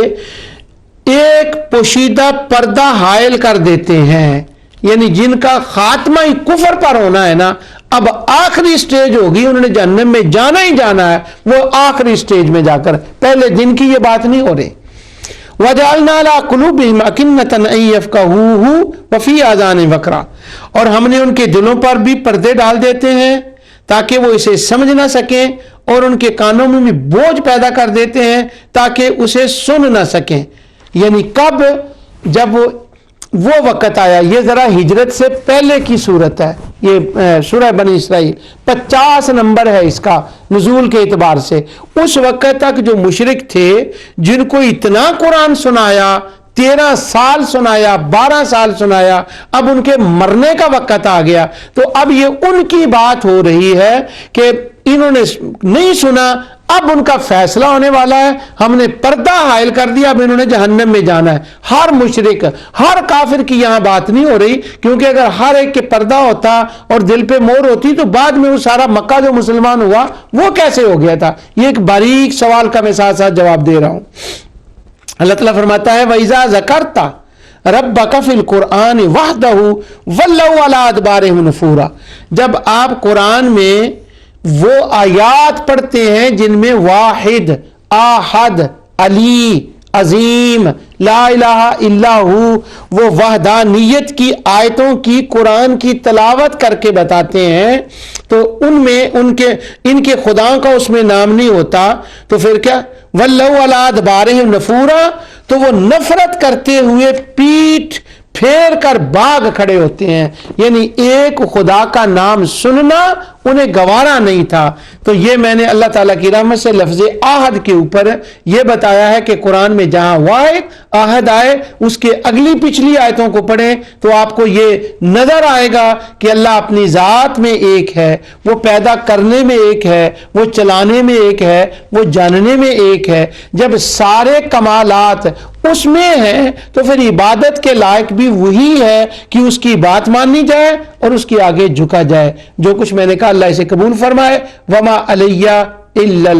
ایک پوشیدہ پردہ حائل کر دیتے ہیں، یعنی جن کا خاتمہ ہی کفر پر ہونا ہے نا، اب آخری سٹیج ہوگی، انہوں نے جہنم میں جانا ہی جانا ہے، وہ آخری سٹیج میں جا کر، پہلے دن کی یہ بات نہیں ہو رہی۔ وَجَعَلْنَا عَلَىٰ قُلُوبِهِمْ أَكِنَّةً أَن يَفْقَهُوهُ وَفِي آذَانِهِمْ وَقْرًا، اور ہم نے ان کے دلوں پر بھی پردے ڈال دیتے ہیں تاکہ وہ اسے سمجھ نہ سکیں، اور ان کے کانوں میں بھی بوجھ پیدا کر دیتے ہیں تاکہ اسے سن نہ سکیں۔ یعنی کب؟ جب وہ وقت آیا، یہ ذرا ہجرت سے پہلے کی صورت ہے، یہ سورہ بنی اسرائیل 50 نمبر ہے اس کا نزول کے اعتبار سے۔ اس وقت تک جو مشرک تھے جن کو اتنا قرآن سنایا، 13 سال سنایا، 12 سال سنایا، اب ان کے مرنے کا وقت آ گیا، تو اب یہ ان کی بات ہو رہی ہے کہ انہوں نے نہیں سنا، اب ان کا فیصلہ ہونے والا ہے، ہم نے پردہ حائل کر دیا، اب انہوں نے جہنم میں جانا ہے۔ ہر مشرک، ہر کافر کی یہاں بات نہیں ہو رہی، کیونکہ اگر ہر ایک کے پردہ ہوتا اور دل پہ مہر ہوتی تو بعد میں وہ سارا مکہ جو مسلمان ہوا وہ کیسے ہو گیا تھا؟ یہ ایک باریک سوال کا میں ساتھ ساتھ جواب دے رہا ہوں۔ اللہ تعالیٰ فرماتا ہے وَإِذَا ذَكَرْتَ رَبَّكَ فِي الْقُرْآنِ وَحْدَهُ وَلَّوْا عَلَىٰ أَدْبَارِهِمْ نُفُورًا، جب آپ قرآن میں وہ آیات پڑھتے ہیں جن میں واحد، آحد، علی، عظیم، لا الہ الا ہو، وہ وحدانیت کی آیتوں کی قرآن کی تلاوت کر کے بتاتے ہیں، تو ان میں ان کے خدا کا اس میں نام نہیں ہوتا، تو پھر کیا؟ وَلَّوْا عَلَىٰ أَدْبَارِهِمْ نُفُورًا، تو وہ نفرت کرتے ہوئے پیٹھ پھیر کر بھاگ کھڑے ہوتے ہیں، یعنی ایک خدا کا نام سننا انہیں گوارا نہیں تھا۔ تو یہ میں نے اللہ تعالیٰ کی رحمت سے لفظ آہد کے اوپر یہ بتایا ہے کہ قرآن میں جہاں واحد آہد آئے اس کے اگلی پچھلی آیتوں کو پڑھیں تو آپ کو یہ نظر آئے گا کہ اللہ اپنی ذات میں ایک ہے، وہ پیدا کرنے میں ایک ہے، وہ چلانے میں ایک ہے، وہ جاننے میں ایک ہے۔ جب سارے کمالات اس میں ہیں تو پھر عبادت کے لائق بھی وہی ہے کہ اس کی بات مانی جائے اور اس کے آگے جھکا جائے۔ جو کچھ میں نے کہا اللہ اسے قبول فرمائے۔ وما علیہ الا